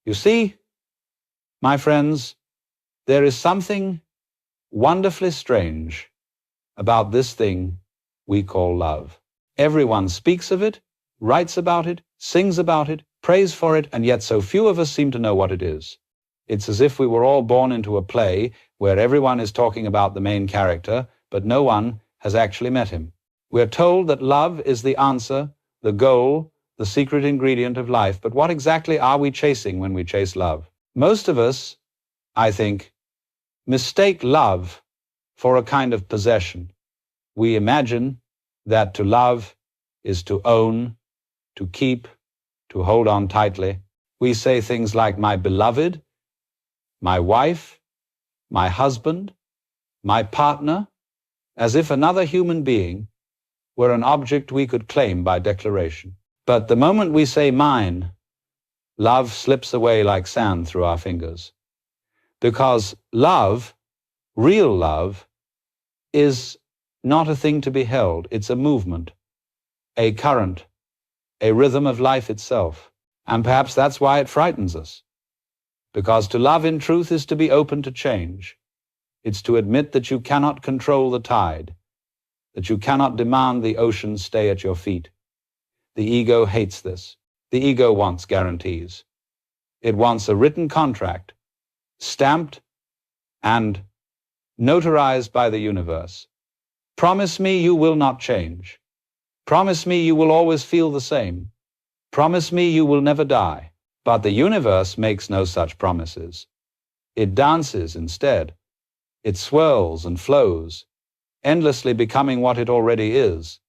You see, my friends, there is something wonderfully strange about this thing we call love. Everyone speaks of it, writes about it, sings about it, prays for it, and yet so few of us seem to know what it is. It's as if we were all born into a play where everyone is talking about the main character, but no one has actually met him. We're told that love is the answer, the goal, the secret ingredient of life, but what exactly are we chasing when we chase love? Most of us, I think, mistake love for a kind of possession. We imagine that to love is to own, to keep, to hold on tightly. We say things like my beloved, my wife, my husband, my partner, as if another human being were an object we could claim by declaration. But the moment we say mine, love slips away like sand through our fingers. Because love, real love, is not a thing to be held. It's a movement, a current, a rhythm of life itself. And perhaps that's why it frightens us. Because to love in truth is to be open to change. It's to admit that you cannot control the tide, that you cannot demand the ocean stay at your feet. The ego hates this. The ego wants guarantees. It wants a written contract, stamped and notarized by the universe. Promise me you will not change. Promise me you will always feel the same. Promise me you will never die. But the universe makes no such promises. It dances instead. It swirls and flows, endlessly becoming what it already is.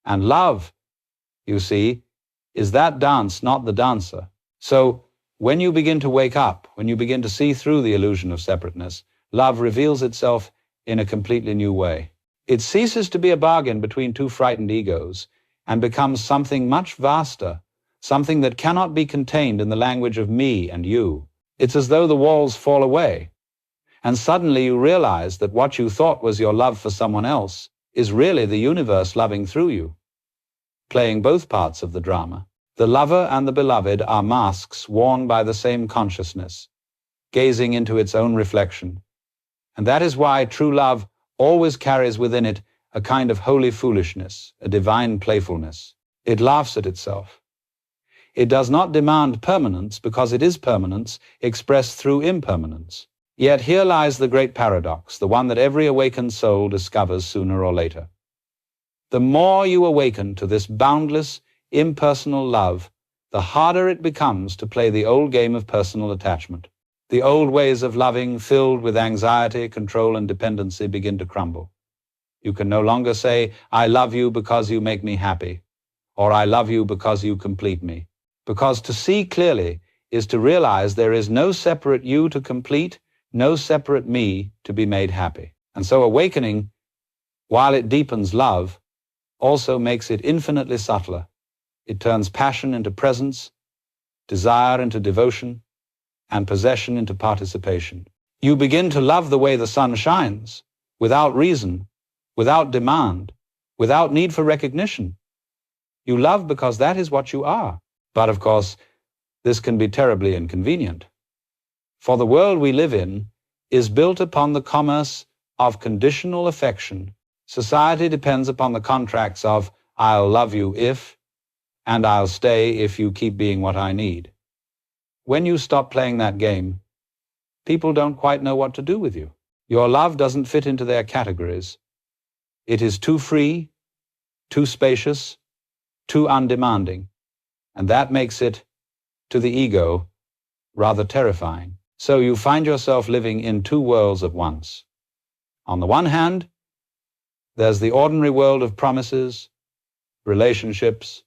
And love, you see, is that dance, not the dancer. So when you begin to wake up, when you begin to see through the illusion of separateness, love reveals itself in a completely new way. It ceases to be a bargain between two frightened egos and becomes something much vaster, something that cannot be contained in the language of me and you. It's as though the walls fall away, and suddenly you realize that what you thought was your love for someone else is really the universe loving through you, playing both parts of the drama. The lover and the beloved are masks worn by the same consciousness, gazing into its own reflection. And that is why true love always carries within it a kind of holy foolishness, a divine playfulness. It laughs at itself. It does not demand permanence because it is permanence expressed through impermanence. Yet here lies the great paradox, the one that every awakened soul discovers sooner or later. The more you awaken to this boundless, impersonal love, the harder it becomes to play the old game of personal attachment. The old ways of loving, filled with anxiety, control, and dependency, begin to crumble. You can no longer say, I love you because you make me happy, or I love you because you complete me. Because to see clearly is to realize there is no separate you to complete, no separate me to be made happy. And so awakening, while it deepens love, also makes it infinitely subtler. It turns passion into presence, desire into devotion, and possession into participation. You begin to love the way the sun shines, without reason, without demand, without need for recognition. You love because that is what you are. But of course, this can be terribly inconvenient. For the world we live in is built upon the commerce of conditional affection. Society depends upon the contracts of, I'll love you if, and I'll stay if you keep being what I need. When you stop playing that game, people don't quite know what to do with you. Your love doesn't fit into their categories. It is too free, too spacious, too undemanding. And that makes it, to the ego, rather terrifying. So you find yourself living in two worlds at once. On the one hand, there's the ordinary world of promises, relationships,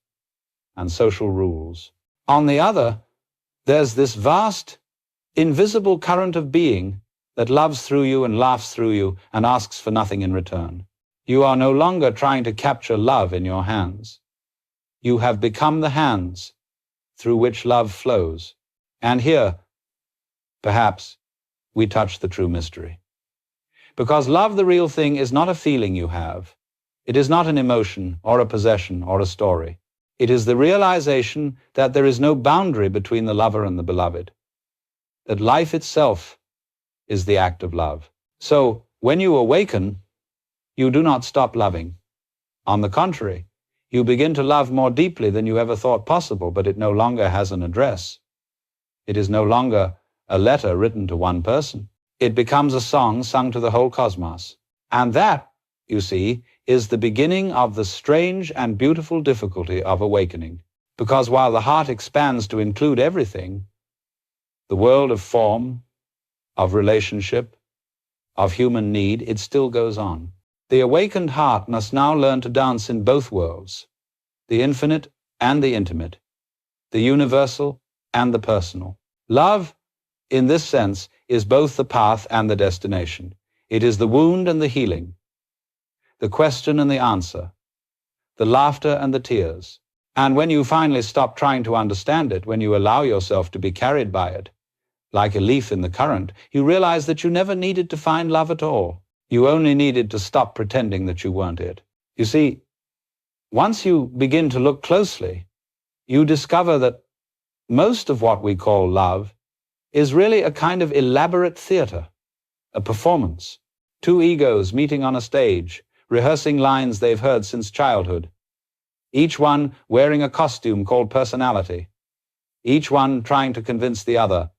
and social rules. On the other, there's this vast, invisible current of being that loves through you and laughs through you and asks for nothing in return. You are no longer trying to capture love in your hands. You have become the hands through which love flows. And here, perhaps, we touch the true mystery. Because love, the real thing, is not a feeling you have. It is not an emotion or a possession or a story. It is the realization that there is no boundary between the lover and the beloved. that life itself is the act of love. So, when you awaken, you do not stop loving. On the contrary, you begin to love more deeply than you ever thought possible, but it no longer has an address. It is no longer a letter written to one person. It becomes a song sung to the whole cosmos. And that, you see, is the beginning of the strange and beautiful difficulty of awakening. Because while the heart expands to include everything, the world of form, of relationship, of human need, it still goes on. The awakened heart must now learn to dance in both worlds, the infinite and the intimate, the universal and the personal. Love, in this sense, is both the path and the destination. It is the wound and the healing, the question and the answer, the laughter and the tears. And when you finally stop trying to understand it, when you allow yourself to be carried by it, like a leaf in the current, you realize that you never needed to find love at all. You only needed to stop pretending that you weren't it. You see, once you begin to look closely, you discover that most of what we call love is really a kind of elaborate theater, a performance. Two egos meeting on a stage, rehearsing lines they've heard since childhood, each one wearing a costume called personality, each one trying to convince the other,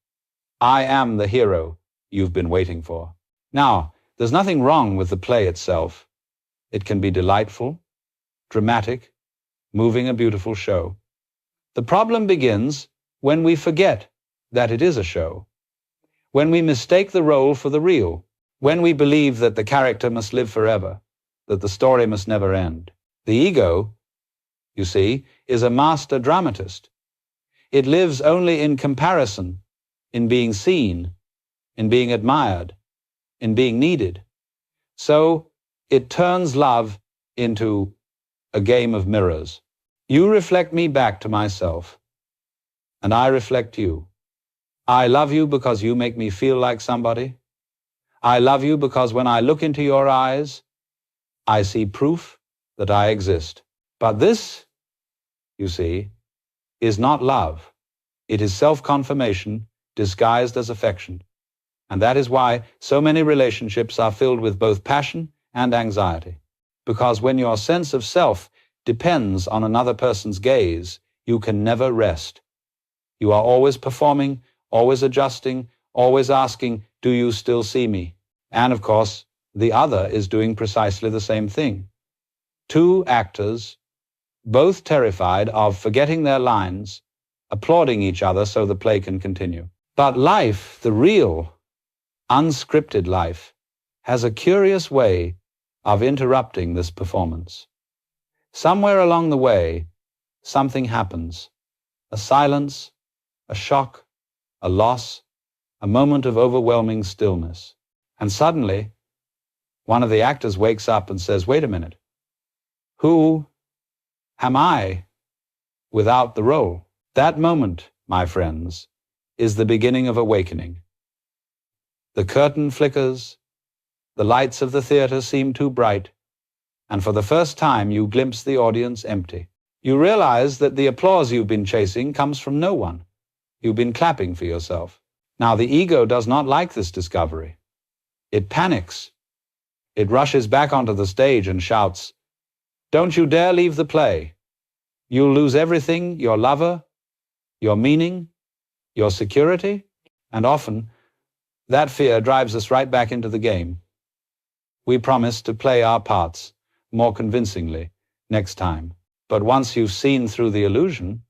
I am the hero you've been waiting for. Now, there's nothing wrong with the play itself. It can be delightful, dramatic, moving, a beautiful show. The problem begins when we forget that it is a show, when we mistake the role for the real, when we believe that the character must live forever, that the story must never end. The ego, you see, is a master dramatist. It lives only in comparison, in being seen, in being admired, in being needed. So it turns love into a game of mirrors. You reflect me back to myself, and I reflect you. I love you because you make me feel like somebody. I love you because when I look into your eyes, I see proof that I exist. But this, you see, is not love. It is self-confirmation disguised as affection. And that is why so many relationships are filled with both passion and anxiety. Because when your sense of self depends on another person's gaze, you can never rest. You are always performing, always adjusting, always asking, do you still see me? And of course, the other is doing precisely the same thing. Two actors, both terrified of forgetting their lines, applauding each other so the play can continue. But life, the real, unscripted life, has a curious way of interrupting this performance. Somewhere along the way, something happens. A silence, a shock, a loss, a moment of overwhelming stillness. And suddenly, one of the actors wakes up and says, wait a minute, who am I without the role? That moment, my friends, is the beginning of awakening. The curtain flickers, the lights of the theater seem too bright, and for the first time you glimpse the audience empty. You realize that the applause you've been chasing comes from no one. You've been clapping for yourself. Now the ego does not like this discovery. It panics. It rushes back onto the stage and shouts, don't you dare leave the play. You'll lose everything, your lover, your meaning, your security, and often that fear drives us right back into the game. We promise to play our parts more convincingly next time. But once you've seen through the illusion,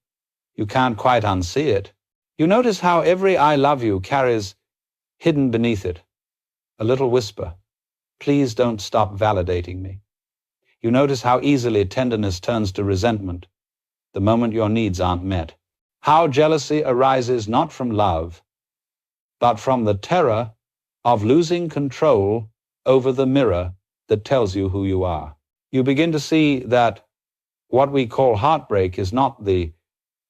you can't quite unsee it. You notice how every I love you carries hidden beneath it a little whisper, please don't stop validating me. You notice how easily tenderness turns to resentment the moment your needs aren't met. How jealousy arises not from love, but from the terror of losing control over the mirror that tells you who you are. You begin to see that what we call heartbreak is not the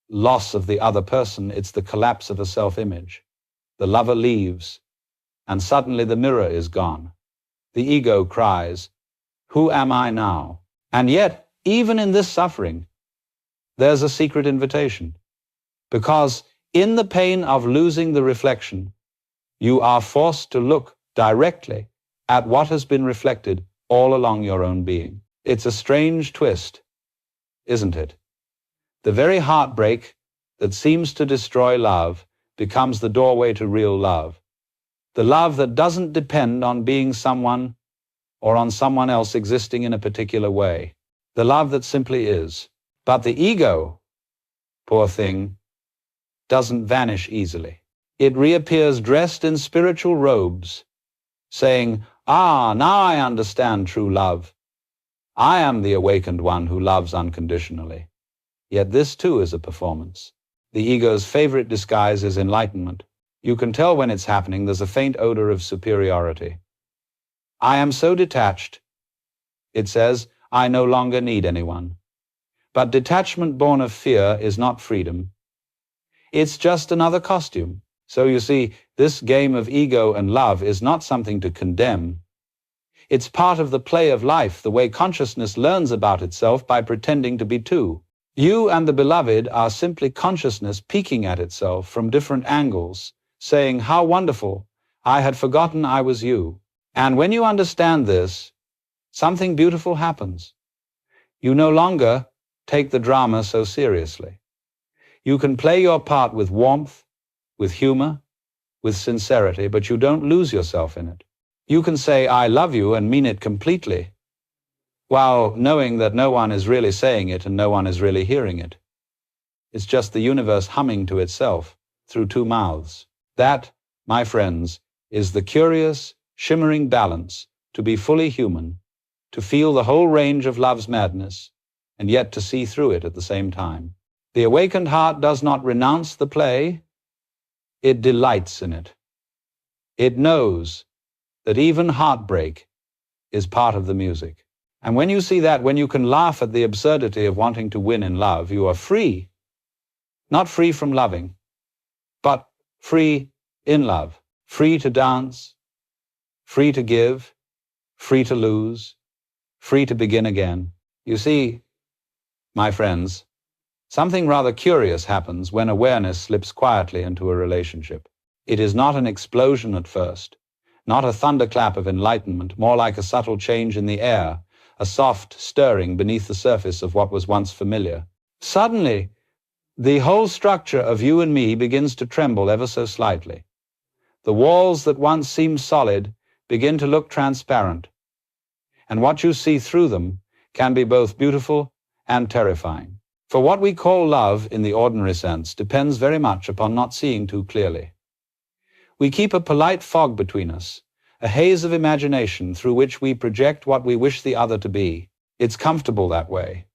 loss of the other person, it's the collapse of a self-image. The lover leaves, and suddenly the mirror is gone. The ego cries, who am I now? And yet, even in this suffering, there's a secret invitation. Because In the pain of losing the reflection, you are forced to look directly at what has been reflected all along your own being. It's a strange twist, isn't it? The very heartbreak that seems to destroy love becomes the doorway to real love. The love that doesn't depend on being someone or on someone else existing in a particular way. The love that simply is. But the ego, poor thing, doesn't vanish easily. It reappears dressed in spiritual robes, saying, "Ah, now I understand true love. I am the awakened one who loves unconditionally." Yet this too is a performance. The ego's favorite disguise is enlightenment. You can tell when it's happening. There's a faint odor of superiority. I am so detached, it says, I no longer need anyone. But detachment born of fear is not freedom. It's just another costume. So you see, this game of ego and love is not something to condemn. It's part of the play of life, the way consciousness learns about itself by pretending to be two. You and the beloved are simply consciousness peeking at itself from different angles, saying, "How wonderful, I had forgotten I was you." And when you understand this, something beautiful happens. You no longer take the drama so seriously. You can play your part with warmth, with humor, with sincerity, but you don't lose yourself in it. You can say, "I love you," and mean it completely, while knowing that no one is really saying it and no one is really hearing it. It's just the universe humming to itself through two mouths. That, my friends, is the curious, shimmering balance to be fully human, to feel the whole range of love's madness, and yet to see through it at the same time. The awakened heart does not renounce the play, it delights in it. It knows that even heartbreak is part of the music. And when you see that, when you can laugh at the absurdity of wanting to win in love, you are free. Not free from loving, but free in love. Free to dance, free to give, free to lose, free to begin again. You see, my friends, something rather curious happens when awareness slips quietly into a relationship. It is not an explosion at first, not a thunderclap of enlightenment, more like a subtle change in the air, a soft stirring beneath the surface of what was once familiar. Suddenly, the whole structure of you and me begins to tremble ever so slightly. The walls that once seemed solid begin to look transparent, and what you see through them can be both beautiful and terrifying. For what we call love in the ordinary sense depends very much upon not seeing too clearly. We keep a polite fog between us, a haze of imagination through which we project what we wish the other to be. It's comfortable that way.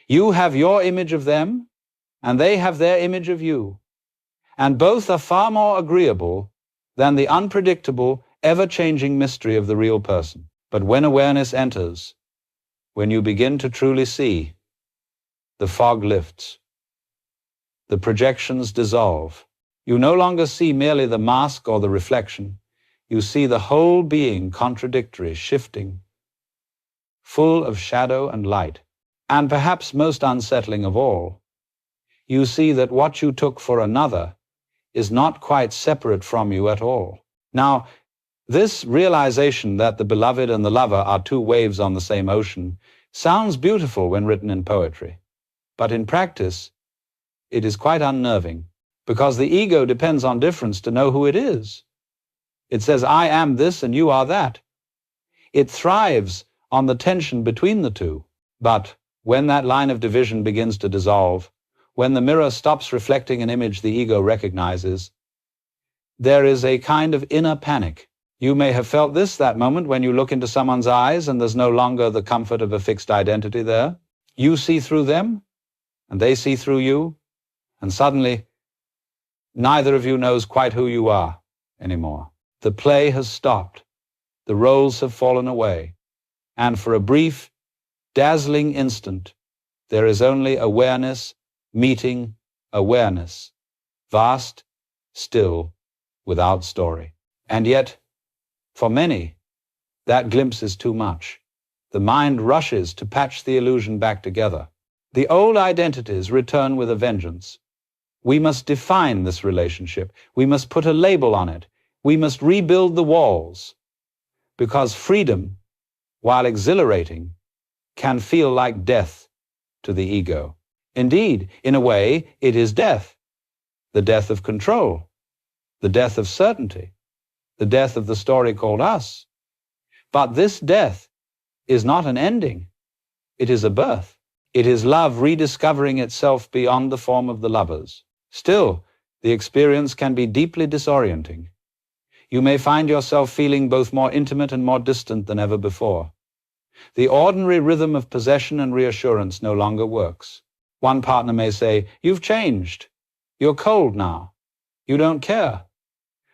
You have your image of them, and they have their image of you. And both are far more agreeable than the unpredictable, ever-changing mystery of the real person. But when awareness enters, when you begin to truly see, the fog lifts. The projections dissolve. You no longer see merely the mask or the reflection. You see the whole being contradictory, shifting, full of shadow and light. And perhaps most unsettling of all, you see that what you took for another is not quite separate from you at all. Now, this realization that the beloved and the lover are two waves on the same ocean sounds beautiful when written in poetry. But in practice, it is quite unnerving, because the ego depends on difference to know who it is. It says, "I am this and you are that." It thrives on the tension between the two. But when that line of division begins to dissolve, when the mirror stops reflecting an image the ego recognizes, there is a kind of inner panic. You may have felt this that moment when you look into someone's eyes and there's no longer the comfort of a fixed identity there. You see through them, and they see through you, and suddenly neither of you knows quite who you are anymore. The play has stopped. The roles have fallen away. And for a brief, dazzling instant, there is only awareness meeting awareness, vast, still, without story. And yet, for many, that glimpse is too much. The mind rushes to patch the illusion back together. The old identities return with a vengeance. We must define this relationship. We must put a label on it. We must rebuild the walls, because freedom, while exhilarating, can feel like death to the ego. Indeed, in a way, it is death. The death of control, the death of certainty, the death of the story called us. But this death is not an ending. It is a birth. It is love rediscovering itself beyond the form of the lovers. Still, the experience can be deeply disorienting. You may find yourself feeling both more intimate and more distant than ever before. The ordinary rhythm of possession and reassurance no longer works. One partner may say, "You've changed. You're cold now. You don't care."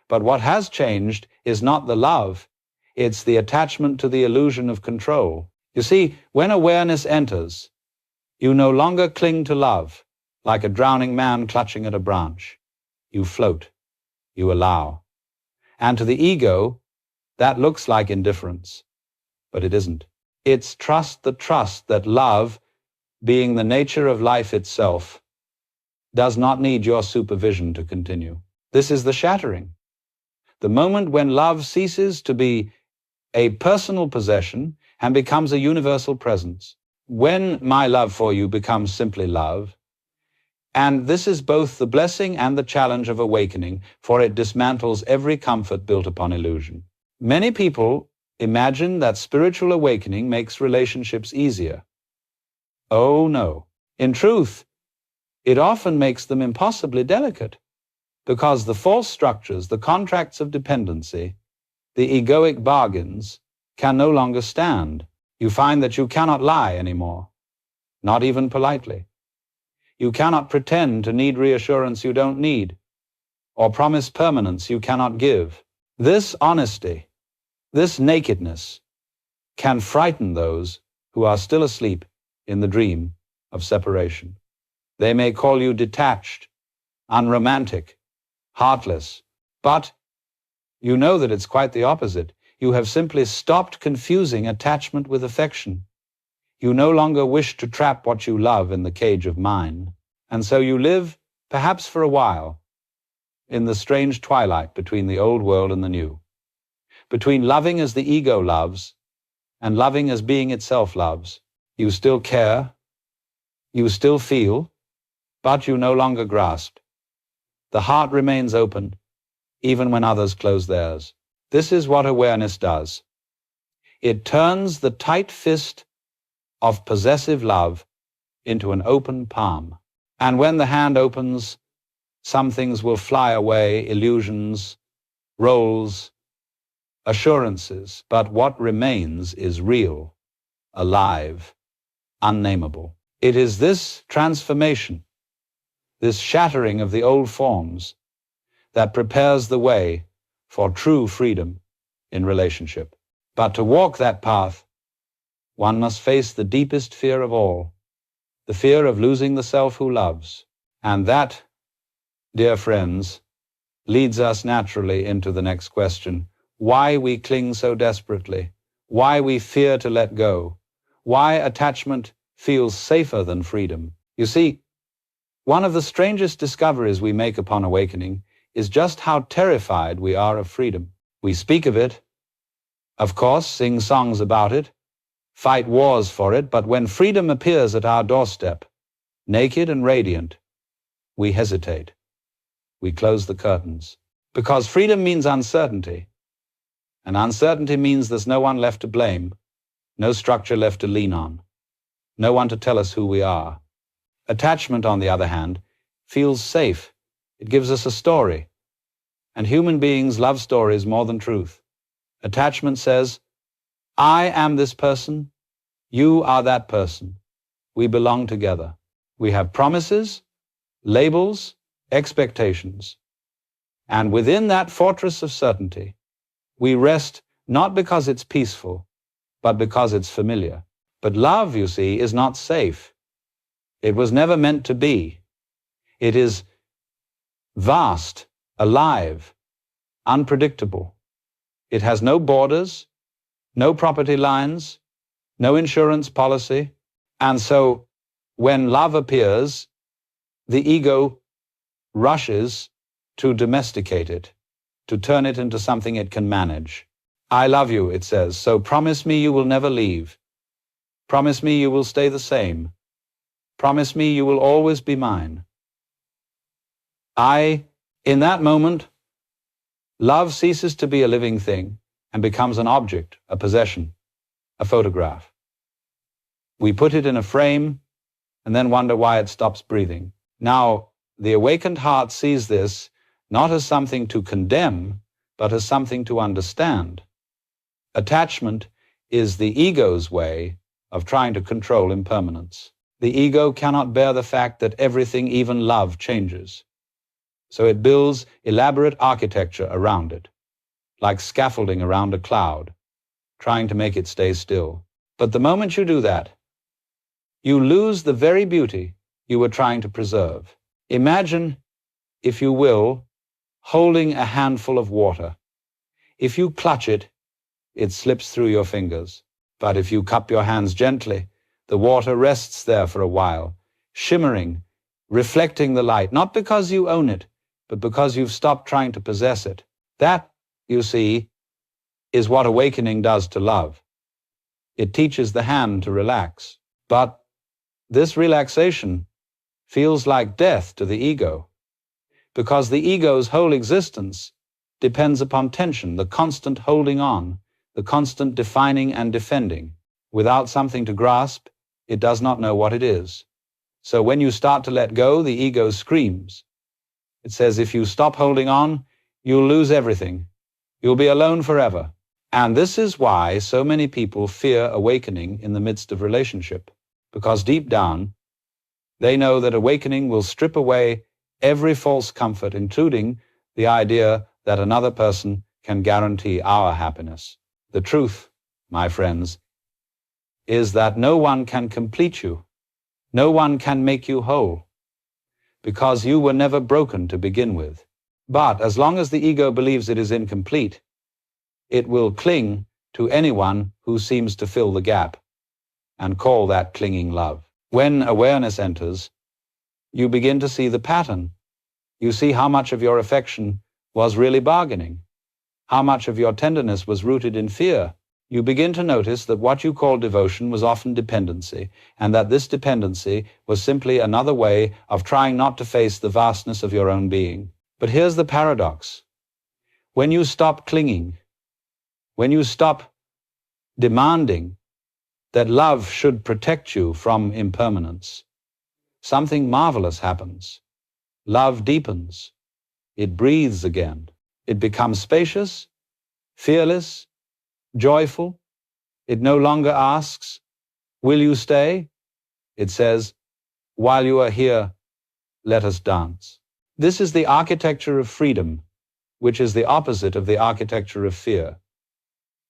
But what has changed is not the love. It's the attachment to the illusion of control. You see, when awareness enters, you no longer cling to love like a drowning man clutching at a branch. You float. You allow. And to the ego, that looks like indifference, but it isn't. It's the trust that love, being the nature of life itself, does not need your supervision to continue. This is the shattering. The moment when love ceases to be a personal possession and becomes a universal presence. When my love for you becomes simply love, and this is both the blessing and the challenge of awakening, for it dismantles every comfort built upon illusion. Many people imagine that spiritual awakening makes relationships easier. Oh no. In truth, it often makes them impossibly delicate, because the false structures, the contracts of dependency, the egoic bargains, can no longer stand. You find that you cannot lie anymore, not even politely. You cannot pretend to need reassurance you don't need, or promise permanence you cannot give. This honesty, this nakedness, can frighten those who are still asleep in the dream of separation. They may call you detached, unromantic, heartless, but you know that it's quite the opposite. You have simply stopped confusing attachment with affection. You no longer wish to trap what you love in the cage of mind, and so you live, perhaps for a while, in the strange twilight between the old world and the new, between loving as the ego loves and loving as being itself loves. You still care, you still feel, but you no longer grasp. The heart remains open, even when others close theirs. This is what awareness does. It turns the tight fist of possessive love into an open palm. And when the hand opens, some things will fly away, illusions, roles, assurances, but what remains is real, alive, unnameable. It is this transformation, this shattering of the old forms, that prepares the way for true freedom in relationship. But to walk that path, one must face the deepest fear of all, the fear of losing the self who loves. And that, dear friends, leads us naturally into the next question: why we cling so desperately, why we fear to let go, why attachment feels safer than freedom. You see, one of the strangest discoveries we make upon awakening is just how terrified we are of freedom. We speak of it, of course, sing songs about it, fight wars for it, but when freedom appears at our doorstep, naked and radiant, we hesitate. We close the curtains. Because freedom means uncertainty, and uncertainty means there's no one left to blame, no structure left to lean on, no one to tell us who we are. Attachment, on the other hand, feels safe. It gives us a story. And human beings love stories more than truth. Attachment says, I am this person, you are that person. We belong together. We have promises, labels, expectations. And within that fortress of certainty, we rest not because it's peaceful, but because it's familiar. But love, you see, is not safe. It was never meant to be. It is vast, alive, unpredictable. It has no borders, no property lines, no insurance policy. And so when love appears, the ego rushes to domesticate it, to turn it into something it can manage. I love you, it says, so promise me you will never leave. Promise me you will stay the same. Promise me you will always be mine. In that moment, love ceases to be a living thing and becomes an object, a possession, a photograph. We put it in a frame and then wonder why it stops breathing. Now, the awakened heart sees this not as something to condemn, but as something to understand. Attachment is the ego's way of trying to control impermanence. The ego cannot bear the fact that everything, even love, changes. So it builds elaborate architecture around it, like scaffolding around a cloud, trying to make it stay still. But the moment you do that, you lose the very beauty you were trying to preserve. Imagine, if you will, holding a handful of water. If you clutch it, it slips through your fingers. But if you cup your hands gently, the water rests there for a while, shimmering, reflecting the light, not because you own it, but because you've stopped trying to possess it. That, you see, is what awakening does to love. It teaches the hand to relax. But this relaxation feels like death to the ego, because the ego's whole existence depends upon tension, the constant holding on, the constant defining and defending. Without something to grasp, it does not know what it is. So when you start to let go, the ego screams. It says, if you stop holding on, you'll lose everything. You'll be alone forever. And this is why so many people fear awakening in the midst of relationship, because deep down, they know that awakening will strip away every false comfort, including the idea that another person can guarantee our happiness. The truth, my friends, is that no one can complete you. No one can make you whole, because you were never broken to begin with. But as long as the ego believes it is incomplete, it will cling to anyone who seems to fill the gap and call that clinging love. When awareness enters, you begin to see the pattern. You see how much of your affection was really bargaining, how much of your tenderness was rooted in fear. You begin to notice that what you call devotion was often dependency, and that this dependency was simply another way of trying not to face the vastness of your own being. But here's the paradox. When you stop clinging, when you stop demanding that love should protect you from impermanence, something marvelous happens. Love deepens. It breathes again. It becomes spacious, fearless, joyful. It no longer asks, will you stay? It says, while you are here, let us dance. This is the architecture of freedom, which is the opposite of the architecture of fear.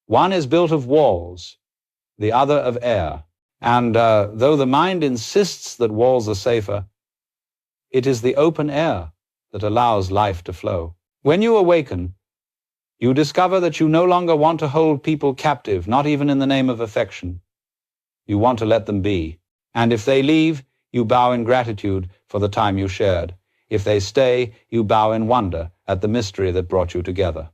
One is built of walls, the other of air. And though the mind insists that walls are safer, it is the open air that allows life to flow. When you awaken, you discover that you no longer want to hold people captive, not even in the name of affection. You want to let them be. And if they leave, you bow in gratitude for the time you shared. If they stay, you bow in wonder at the mystery that brought you together.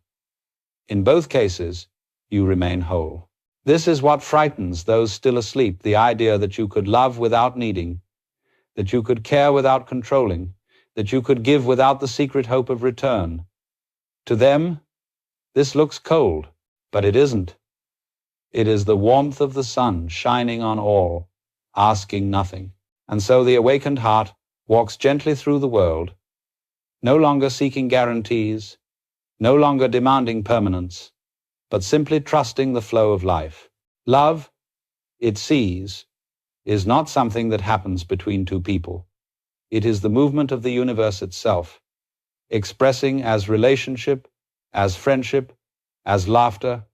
In both cases, you remain whole. This is what frightens those still asleep, the idea that you could love without needing, that you could care without controlling, that you could give without the secret hope of return. To them, this looks cold, but it isn't. It is the warmth of the sun shining on all, asking nothing. And so the awakened heart walks gently through the world, no longer seeking guarantees, no longer demanding permanence, but simply trusting the flow of life. Love, it sees, is not something that happens between two people. It is the movement of the universe itself, expressing as relationship, as friendship, as laughter,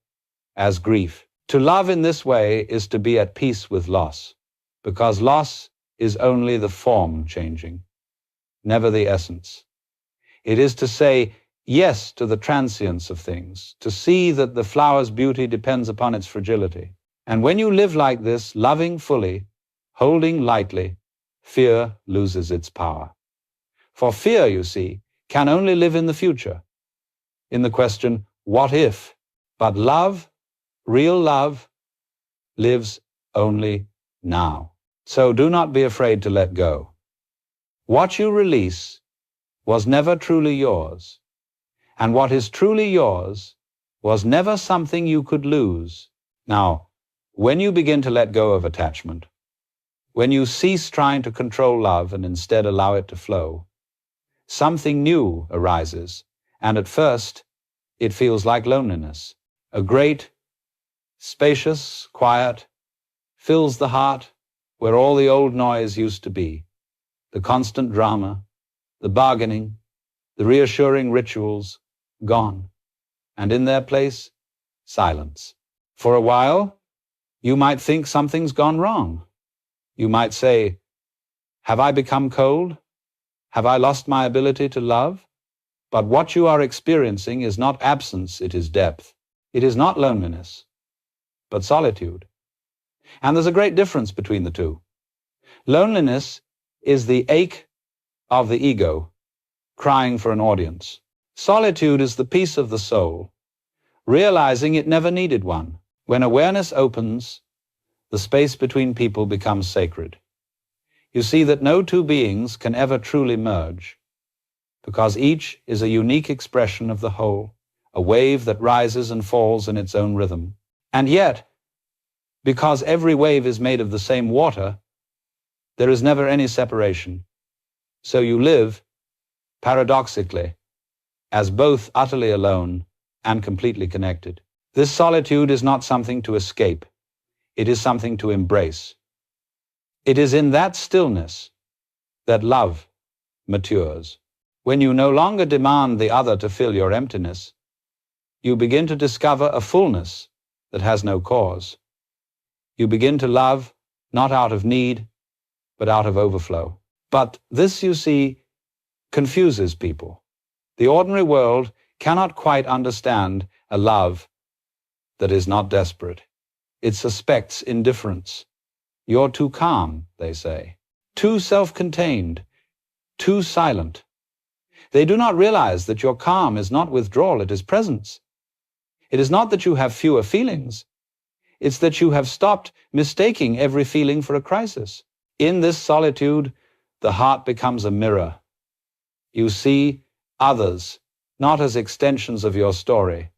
as grief. To love in this way is to be at peace with loss, because loss is only the form changing, never the essence. It is to say yes to the transience of things, to see that the flower's beauty depends upon its fragility. And when you live like this, loving fully, holding lightly, fear loses its power. For fear, you see, can only live in the future, in the question, what if? But love, real love, lives only now. So do not be afraid to let go. What you release was never truly yours, and what is truly yours was never something you could lose. Now, when you begin to let go of attachment, when you cease trying to control love and instead allow it to flow, something new arises, and at first, it feels like loneliness. A great, spacious quiet fills the heart where all the old noise used to be, the constant drama, the bargaining, the reassuring rituals, gone, and in their place, silence. For a while, you might think something's gone wrong. You might say, have I become cold? Have I lost my ability to love? But what you are experiencing is not absence, it is depth. It is not loneliness, but solitude. And there's a great difference between the two. Loneliness is the ache of the ego, crying for an audience. Solitude is the peace of the soul, realizing it never needed one. When awareness opens, the space between people becomes sacred. You see that no two beings can ever truly merge, because each is a unique expression of the whole, a wave that rises and falls in its own rhythm. And yet, because every wave is made of the same water, there is never any separation. So you live, paradoxically, as both utterly alone and completely connected. This solitude is not something to escape. It is something to embrace. It is in that stillness that love matures. When you no longer demand the other to fill your emptiness, you begin to discover a fullness that has no cause. You begin to love not out of need, but out of overflow. But this, you see, confuses people. The ordinary world cannot quite understand a love that is not desperate. It suspects indifference. You're too calm, they say, too self-contained, too silent. They do not realize that your calm is not withdrawal, it is presence. It is not that you have fewer feelings. It's that you have stopped mistaking every feeling for a crisis. In this solitude, the heart becomes a mirror. You see others not as extensions of your story,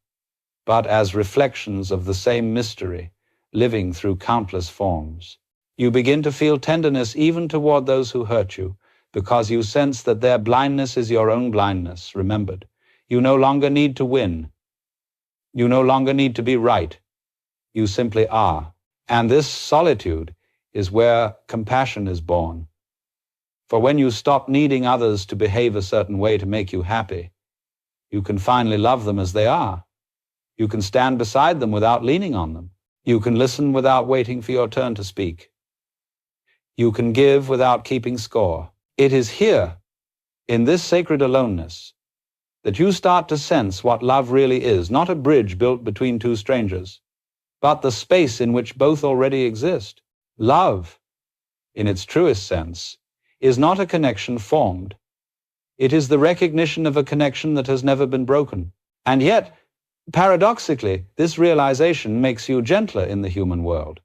but as reflections of the same mystery, living through countless forms. You begin to feel tenderness even toward those who hurt you, because you sense that their blindness is your own blindness, remembered. You no longer need to win. You no longer need to be right. You simply are. And this solitude is where compassion is born. For when you stop needing others to behave a certain way to make you happy, you can finally love them as they are. You can stand beside them without leaning on them. You can listen without waiting for your turn to speak. You can give without keeping score. It is here, in this sacred aloneness, that you start to sense what love really is, not a bridge built between two strangers, but the space in which both already exist. Love, in its truest sense, is not a connection formed. It is the recognition of a connection that has never been broken. And yet, paradoxically, this realization makes you gentler in the human world.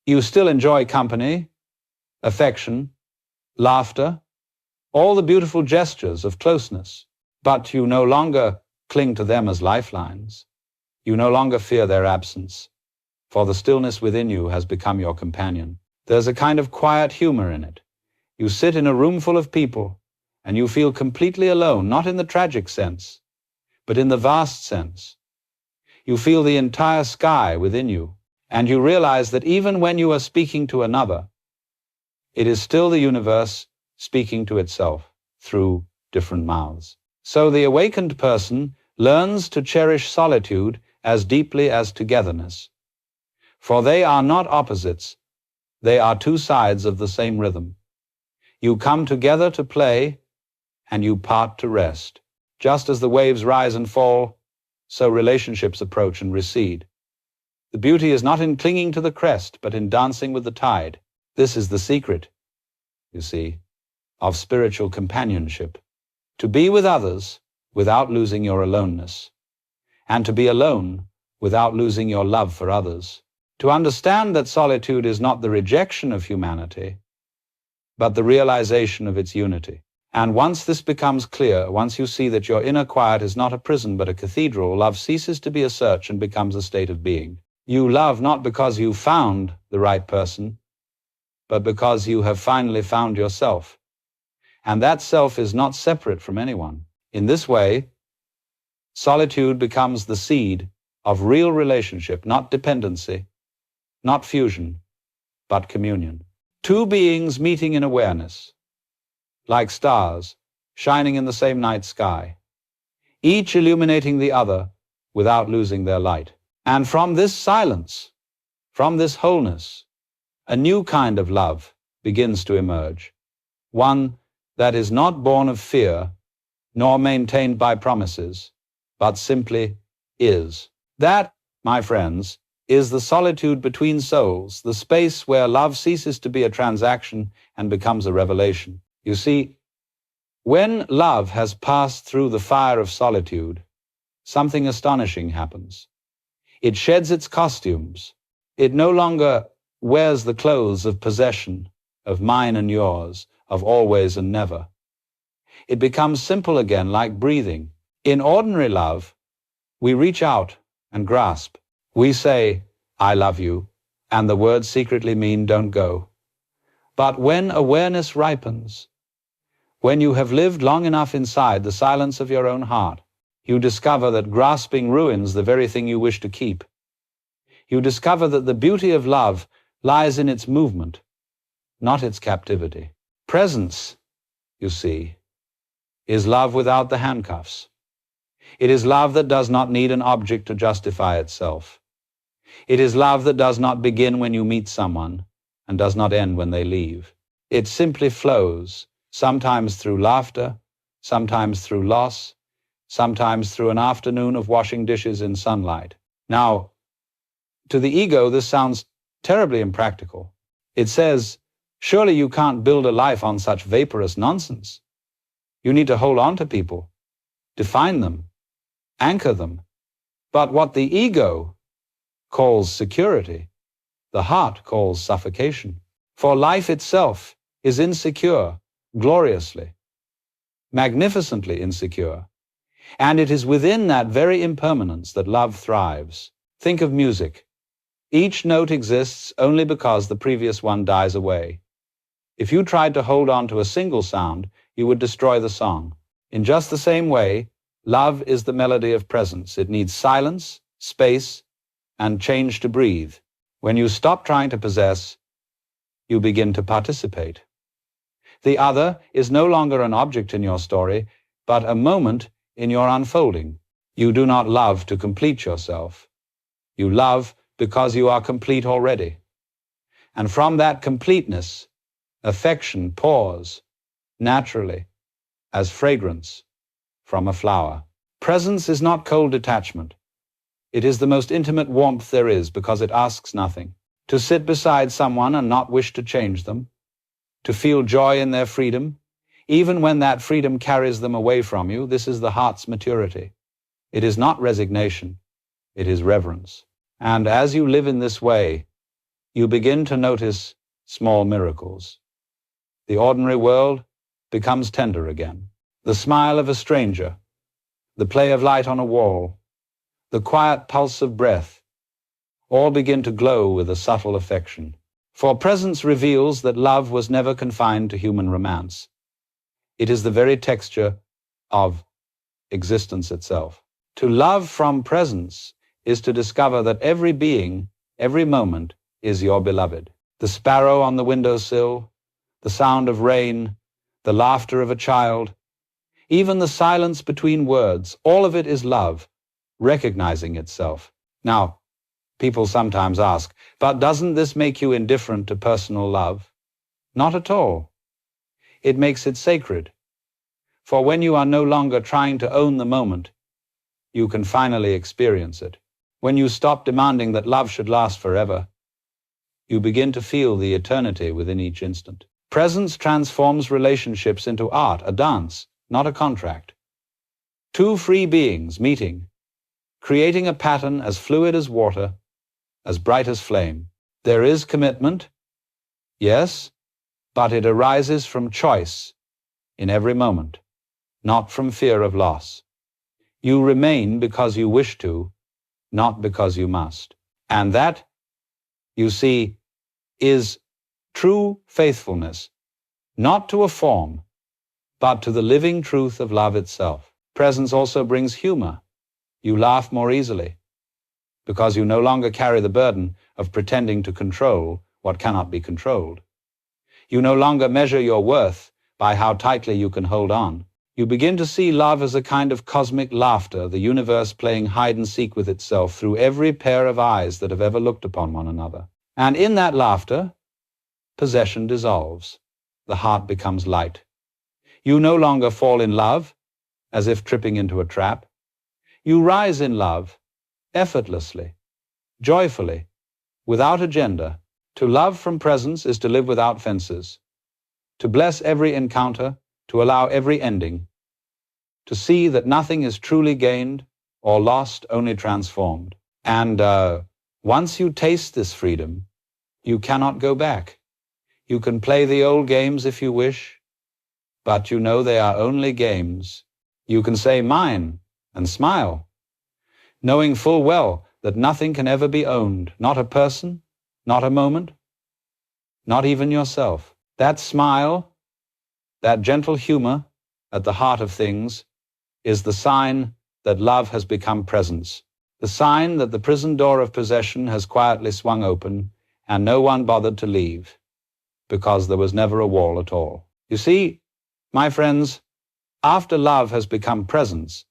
You still enjoy company, affection, laughter, all the beautiful gestures of closeness, but you no longer cling to them as lifelines. You no longer fear their absence, for the stillness within you has become your companion. There's a kind of quiet humor in it. You sit in a room full of people, and you feel completely alone, not in the tragic sense, but in the vast sense. You feel the entire sky within you, and you realize that even when you are speaking to another, it is still the universe speaking to itself through different mouths. So the awakened person learns to cherish solitude as deeply as togetherness. For they are not opposites, they are two sides of the same rhythm. You come together to play, and you part to rest. Just as the waves rise and fall, so relationships approach and recede. The beauty is not in clinging to the crest, but in dancing with the tide. This is the secret, you see, of spiritual companionship, to be with others without losing your aloneness, and to be alone without losing your love for others. To understand that solitude is not the rejection of humanity, but the realization of its unity. And once this becomes clear, once you see that your inner quiet is not a prison but a cathedral, love ceases to be a search and becomes a state of being. You love not because you found the right person, but because you have finally found yourself. And that self is not separate from anyone. In this way, solitude becomes the seed of real relationship, not dependency, not fusion, but communion. Two beings meeting in awareness, like stars shining in the same night sky, each illuminating the other without losing their light. And from this silence, from this wholeness, a new kind of love begins to emerge, one that is not born of fear, nor maintained by promises, but simply is. That, my friends, is the solitude between souls, the space where love ceases to be a transaction and becomes a revelation. You see, when love has passed through the fire of solitude, something astonishing happens. It sheds its costumes. It no longer wears the clothes of possession, of mine and yours, of always and never. It becomes simple again, like breathing. In ordinary love, we reach out and grasp. We say, I love you, and the words secretly mean don't go. But when awareness ripens, when you have lived long enough inside the silence of your own heart, you discover that grasping ruins the very thing you wish to keep. You discover that the beauty of love lies in its movement, not its captivity. Presence, you see, is love without the handcuffs. It is love that does not need an object to justify itself. It is love that does not begin when you meet someone and does not end when they leave. It simply flows, sometimes through laughter, sometimes through loss, sometimes through an afternoon of washing dishes in sunlight. Now, to the ego, this sounds terribly impractical. It says, surely you can't build a life on such vaporous nonsense. You need to hold on to people, define them, anchor them. But what the ego calls security, the heart calls suffocation. For life itself is insecure, gloriously, magnificently insecure. And it is within that very impermanence that love thrives. Think of music. Each note exists only because the previous one dies away. If you tried to hold on to a single sound, you would destroy the song. In just the same way, love is the melody of presence. It needs silence, space, and change to breathe. When you stop trying to possess, you begin to participate. The other is no longer an object in your story, but a moment in your unfolding. You do not love to complete yourself. You love because you are complete already. And from that completeness, affection pours naturally as fragrance from a flower. Presence is not cold detachment. It is the most intimate warmth there is because it asks nothing. To sit beside someone and not wish to change them, to feel joy in their freedom, even when that freedom carries them away from you, this is the heart's maturity. It is not resignation, it is reverence. And as you live in this way, you begin to notice small miracles. The ordinary world becomes tender again. The smile of a stranger, the play of light on a wall, the quiet pulse of breath, all begin to glow with a subtle affection. For presence reveals that love was never confined to human romance. It is the very texture of existence itself. To love from presence is to discover that every being, every moment, is your beloved. The sparrow on the windowsill, the sound of rain, the laughter of a child, even the silence between words, all of it is love, recognizing itself. Now, people sometimes ask, but doesn't this make you indifferent to personal love? Not at all. It makes it sacred. For when you are no longer trying to own the moment, you can finally experience it. When you stop demanding that love should last forever, you begin to feel the eternity within each instant. Presence transforms relationships into art, a dance, not a contract. Two free beings meeting, creating a pattern as fluid as water, as bright as flame. There is commitment, yes, but it arises from choice in every moment, not from fear of loss. You remain because you wish to, not because you must. And that, you see, is true faithfulness, not to a form, but to the living truth of love itself. Presence also brings humor. You laugh more easily, because you no longer carry the burden of pretending to control what cannot be controlled. You no longer measure your worth by how tightly you can hold on. You begin to see love as a kind of cosmic laughter, the universe playing hide and seek with itself through every pair of eyes that have ever looked upon one another. And in that laughter, possession dissolves. The heart becomes light. You no longer fall in love as if tripping into a trap. You rise in love effortlessly, joyfully, without agenda. To love from presence is to live without fences, to bless every encounter, to allow every ending, to see that nothing is truly gained or lost, only transformed. And once you taste this freedom, you cannot go back. You can play the old games if you wish, but you know they are only games. You can say mine and smile, knowing full well that nothing can ever be owned, not a person, not a moment, not even yourself. That smile, that gentle humor at the heart of things, is the sign that love has become presence, the sign that the prison door of possession has quietly swung open and no one bothered to leave, because there was never a wall at all. You see, my friends, after love has become presence,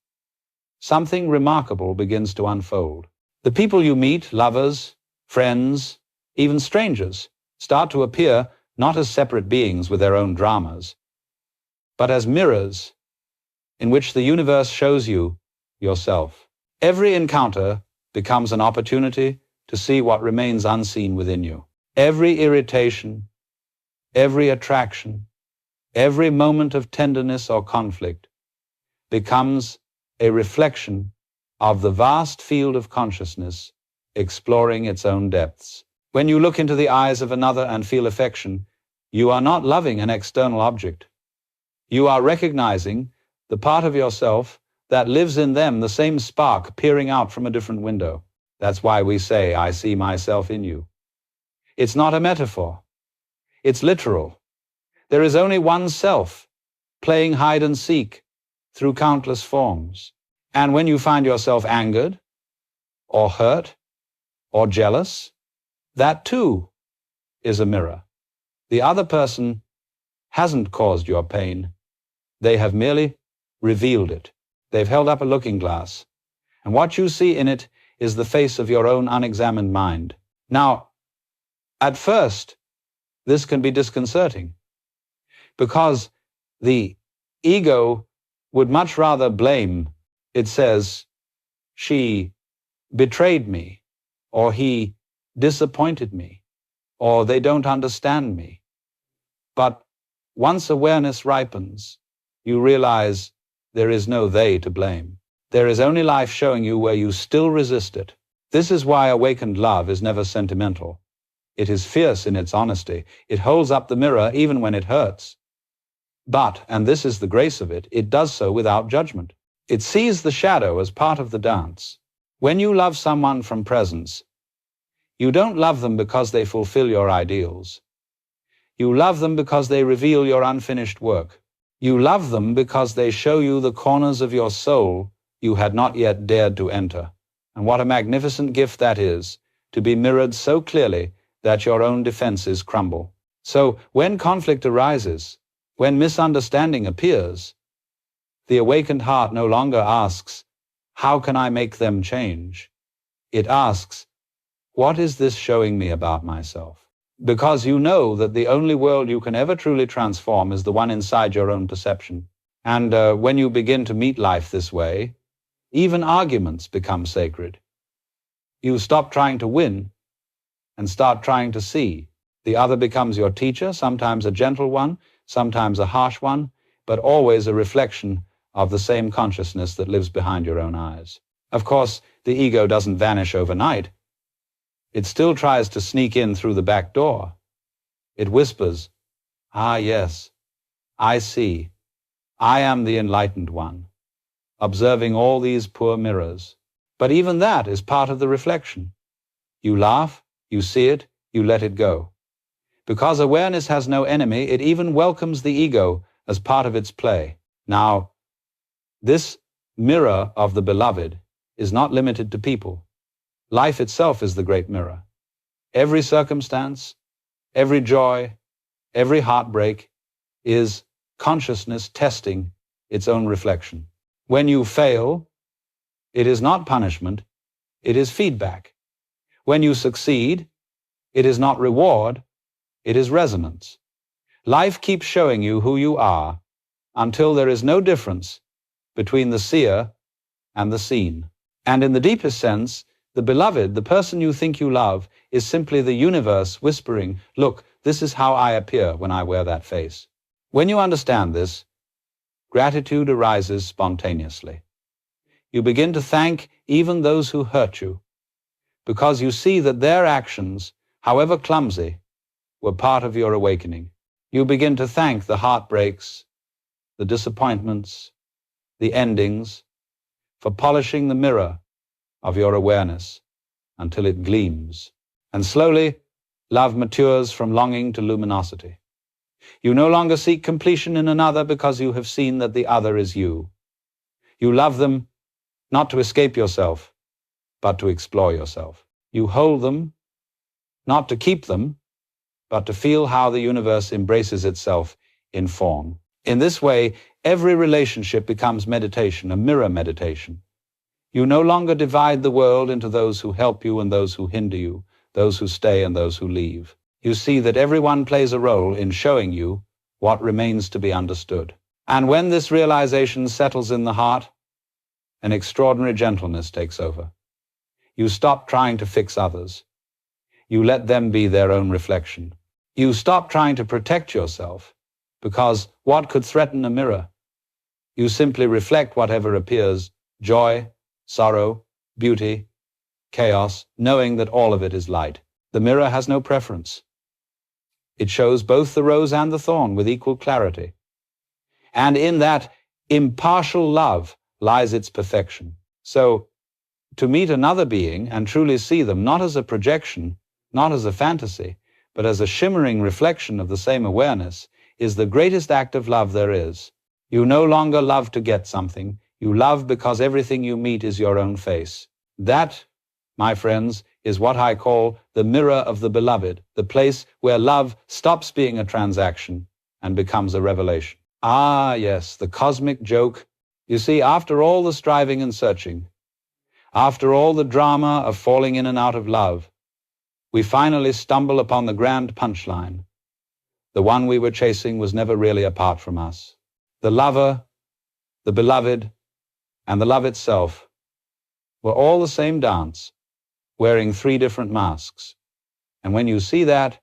something remarkable begins to unfold. The people you meet, lovers, friends, even strangers, start to appear not as separate beings with their own dramas, but as mirrors in which the universe shows you yourself. Every encounter becomes an opportunity to see what remains unseen within you. Every irritation, every attraction, every moment of tenderness or conflict becomes a reflection of the vast field of consciousness exploring its own depths. When you look into the eyes of another and feel affection, you are not loving an external object. You are recognizing the part of yourself that lives in them, the same spark peering out from a different window. That's why we say, I see myself in you. It's not a metaphor. It's literal. There is only one self, playing hide and seek through countless forms. And when you find yourself angered, or hurt, or jealous, that too is a mirror. The other person hasn't caused your pain. They have merely revealed it. They've held up a looking glass, and what you see in it is the face of your own unexamined mind. Now, at first, this can be disconcerting, because the ego would much rather blame. It says, she betrayed me, or he disappointed me, or they don't understand me. But once awareness ripens, you realize there is no they to blame. There is only life showing you where you still resist it. This is why awakened love is never sentimental. It is fierce in its honesty. It holds up the mirror even when it hurts. But, and this is the grace of it, it does so without judgment. It sees the shadow as part of the dance. When you love someone from presence, you don't love them because they fulfill your ideals. You love them because they reveal your unfinished work. You love them because they show you the corners of your soul you had not yet dared to enter. And what a magnificent gift that is, to be mirrored so clearly that your own defenses crumble. So when conflict arises, when misunderstanding appears, the awakened heart no longer asks, how can I make them change? It asks, what is this showing me about myself? Because you know that the only world you can ever truly transform is the one inside your own perception. And when you begin to meet life this way, even arguments become sacred. You stop trying to win and start trying to see. The other becomes your teacher, sometimes a gentle one, sometimes a harsh one, but always a reflection of the same consciousness that lives behind your own eyes. Of course, the ego doesn't vanish overnight. It still tries to sneak in through the back door. It whispers, "Ah, yes, I see. I am the enlightened one, observing all these poor mirrors." But even that is part of the reflection. You laugh, you see it, you let it go. Because awareness has no enemy, it even welcomes the ego as part of its play. Now, this mirror of the beloved is not limited to people. Life itself is the great mirror. Every circumstance, every joy, every heartbreak is consciousness testing its own reflection. When you fail, it is not punishment, it is feedback. When you succeed, it is not reward, it is resonance. Life keeps showing you who you are until there is no difference between the seer and the seen. And in the deepest sense, the beloved, the person you think you love, is simply the universe whispering, "Look, this is how I appear when I wear that face." When you understand this, gratitude arises spontaneously. You begin to thank even those who hurt you, because you see that their actions, however clumsy, were part of your awakening. You begin to thank the heartbreaks, the disappointments, the endings, for polishing the mirror of your awareness until it gleams. And slowly, love matures from longing to luminosity. You no longer seek completion in another because you have seen that the other is you. You love them not to escape yourself, but to explore yourself. You hold them not to keep them, but to feel how the universe embraces itself in form. In this way, every relationship becomes meditation, a mirror meditation. You no longer divide the world into those who help you and those who hinder you, those who stay and those who leave. You see that everyone plays a role in showing you what remains to be understood. And when this realization settles in the heart, an extraordinary gentleness takes over. You stop trying to fix others. You let them be their own reflection. You stop trying to protect yourself, because what could threaten a mirror? You simply reflect whatever appears, joy, sorrow, beauty, chaos, knowing that all of it is light. The mirror has no preference. It shows both the rose and the thorn with equal clarity. And in that impartial love lies its perfection. So, to meet another being and truly see them not as a projection, not as a fantasy, but as a shimmering reflection of the same awareness, is the greatest act of love there is. You no longer love to get something. You love because everything you meet is your own face. That, my friends, is what I call the mirror of the beloved, the place where love stops being a transaction and becomes a revelation. Ah, yes, the cosmic joke. You see, after all the striving and searching, after all the drama of falling in and out of love, we finally stumble upon the grand punchline. The one we were chasing was never really apart from us. The lover, the beloved, and the love itself were all the same dance, wearing 3 different masks. And when you see that,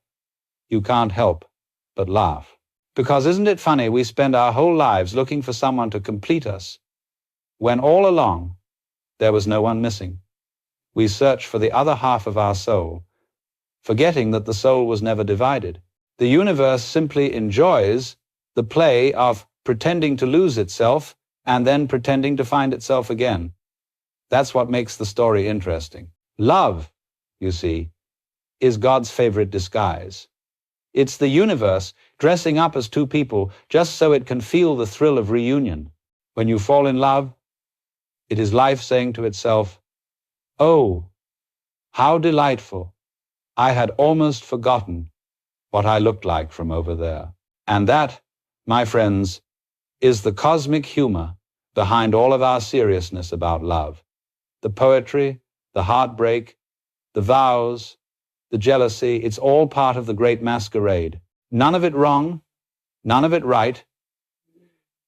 you can't help but laugh. Because isn't it funny, we spend our whole lives looking for someone to complete us, when all along there was no one missing. We search for the other half of our soul, forgetting that the soul was never divided. The universe simply enjoys the play of pretending to lose itself and then pretending to find itself again. That's what makes the story interesting. Love, you see, is God's favorite disguise. It's the universe dressing up as 2 people just so it can feel the thrill of reunion. When you fall in love, it is life saying to itself, "Oh, how delightful. I had almost forgotten what I looked like from over there." And that, my friends, is the cosmic humor behind all of our seriousness about love. The poetry, the heartbreak, the vows, the jealousy, it's all part of the great masquerade. None of it wrong, none of it right.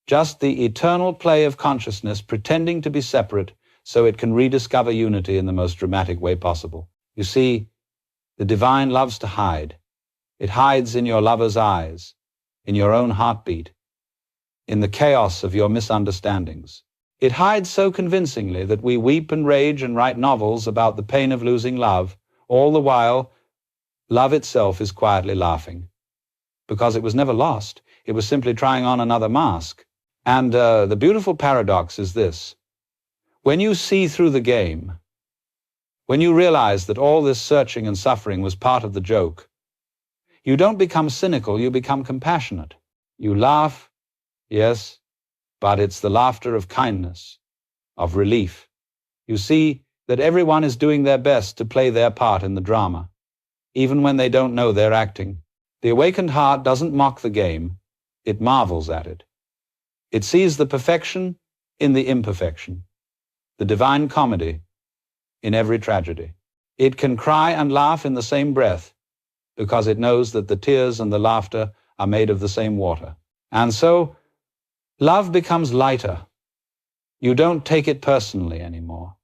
Just the eternal play of consciousness pretending to be separate so it can rediscover unity in the most dramatic way possible. You see, the divine loves to hide. It hides in your lover's eyes, in your own heartbeat, in the chaos of your misunderstandings. It hides so convincingly that we weep and rage and write novels about the pain of losing love. All the while, love itself is quietly laughing. Because it was never lost. It was simply trying on another mask. And the beautiful paradox is this. When you see through the game, when you realize that all this searching and suffering was part of the joke, you don't become cynical, you become compassionate. You laugh, yes, but it's the laughter of kindness, of relief. You see that everyone is doing their best to play their part in the drama, even when they don't know they're acting. The awakened heart doesn't mock the game, it marvels at it. It sees the perfection in the imperfection, the divine comedy in every tragedy. It can cry and laugh in the same breath, because it knows that the tears and the laughter are made of the same water. And so, love becomes lighter. You don't take it personally anymore.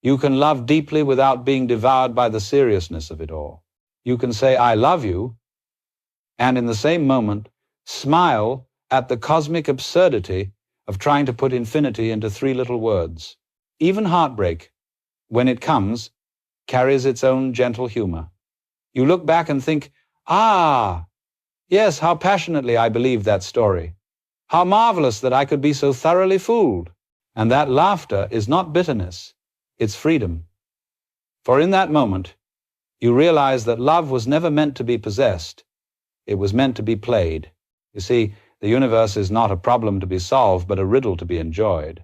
You can love deeply without being devoured by the seriousness of it all. You can say, I love you, and in the same moment, smile at the cosmic absurdity of trying to put infinity into 3 little words. Even heartbreak, when it comes, carries its own gentle humor. You look back and think, yes, how passionately I believed that story. How marvelous that I could be so thoroughly fooled. And that laughter is not bitterness, it's freedom. For in that moment, you realize that love was never meant to be possessed. It was meant to be played. You see, the universe is not a problem to be solved, but a riddle to be enjoyed.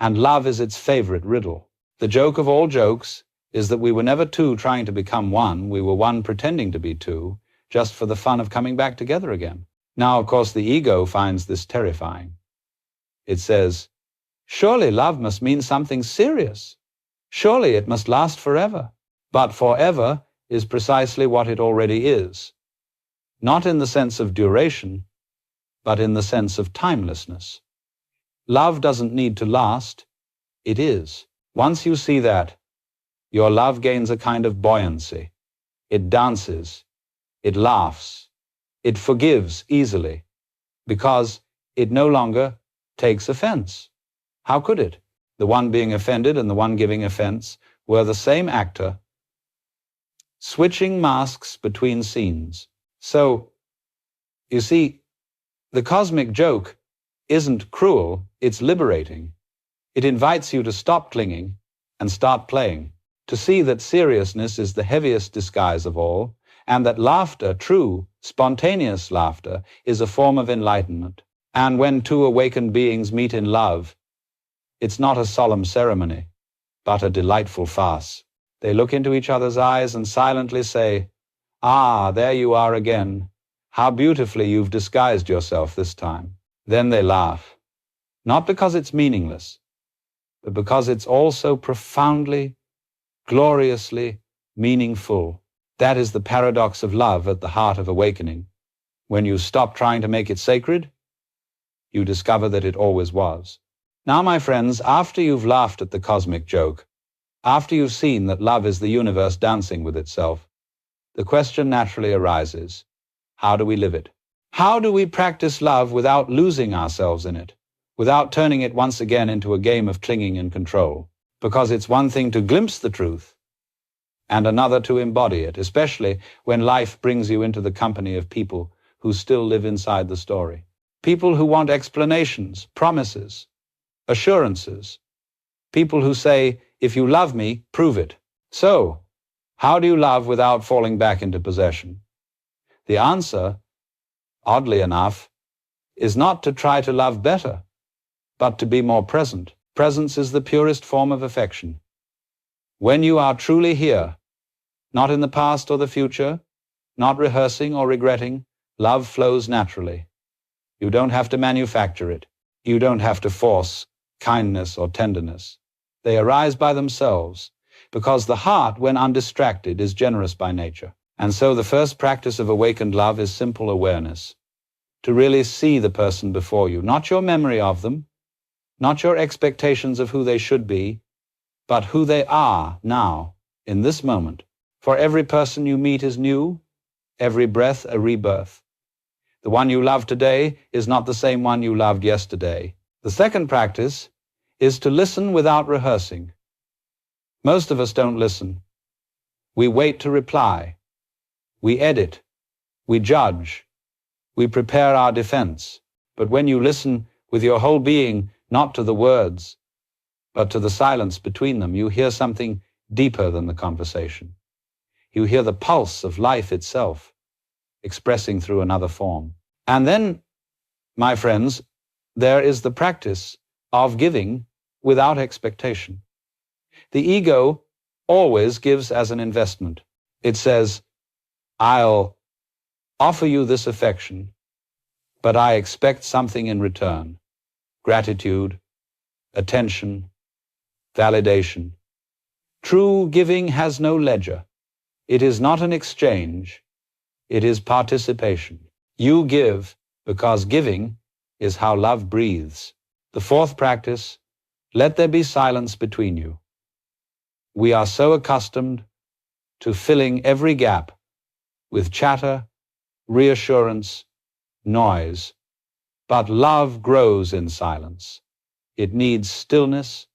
And love is its favorite riddle. The joke of all jokes is that we were never two trying to become one. We were one pretending to be two, just for the fun of coming back together again. Now, of course, the ego finds this terrifying. It says, surely love must mean something serious. Surely it must last forever. But forever is precisely what it already is. Not in the sense of duration, but in the sense of timelessness. Love doesn't need to last. It is. Once you see that, your love gains a kind of buoyancy. It dances. It laughs. It forgives easily, because it no longer takes offense. How could it? The one being offended and the one giving offense were the same actor, switching masks between scenes. So, you see, the cosmic joke isn't cruel, it's liberating. It invites you to stop clinging and start playing, to see that seriousness is the heaviest disguise of all, and that laughter, true, spontaneous laughter, is a form of enlightenment. And when 2 awakened beings meet in love, it's not a solemn ceremony, but a delightful farce. They look into each other's eyes and silently say, there you are again. How beautifully you've disguised yourself this time. Then they laugh, not because it's meaningless, but because it's also profoundly, gloriously meaningful. That is the paradox of love at the heart of awakening. When you stop trying to make it sacred, you discover that it always was. Now, my friends, after you've laughed at the cosmic joke, after you've seen that love is the universe dancing with itself, the question naturally arises, how do we live it? How do we practice love without losing ourselves in it, without turning it once again into a game of clinging and control? Because it's one thing to glimpse the truth, and another to embody it, especially when life brings you into the company of people who still live inside the story. People who want explanations, promises, assurances. People who say, if you love me, prove it. So, how do you love without falling back into possession? The answer, oddly enough, is not to try to love better, but to be more present. Presence is the purest form of affection. When you are truly here, not in the past or the future, not rehearsing or regretting, love flows naturally. You don't have to manufacture it. You don't have to force kindness or tenderness. They arise by themselves, because the heart, when undistracted, is generous by nature. And so the first practice of awakened love is simple awareness. To really see the person before you, not your memory of them, not your expectations of who they should be, but who they are now, in this moment. For every person you meet is new, every breath a rebirth. The one you love today is not the same one you loved yesterday. The second practice is to listen without rehearsing. Most of us don't listen. We wait to reply. We edit. We judge. We prepare our defense. But when you listen with your whole being, not to the words, but to the silence between them, you hear something deeper than the conversation. You hear the pulse of life itself expressing through another form. And then, my friends, there is the practice of giving without expectation. The ego always gives as an investment. It says, I'll offer you this affection, but I expect something in return. Gratitude, attention, validation. True giving has no ledger. It is not an exchange. It is participation. You give because giving is how love breathes. The fourth practice, let there be silence between you. We are so accustomed to filling every gap with chatter, reassurance, noise. But love grows in silence. It needs stillness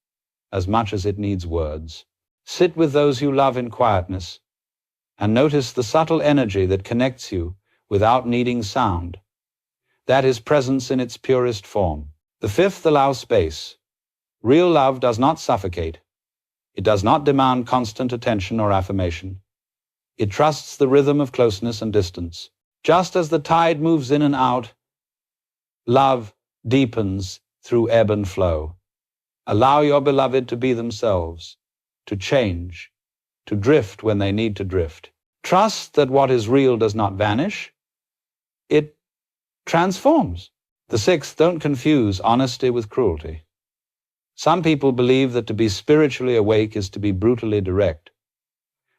as much as it needs words. Sit with those you love in quietness and notice the subtle energy that connects you without needing sound. That is presence in its purest form. The fifth, allow space. Real love does not suffocate. It does not demand constant attention or affirmation. It trusts the rhythm of closeness and distance. Just as the tide moves in and out, love deepens through ebb and flow. Allow your beloved to be themselves, to change, to drift when they need to drift. Trust that what is real does not vanish. It transforms. The sixth, don't confuse honesty with cruelty. Some people believe that to be spiritually awake is to be brutally direct.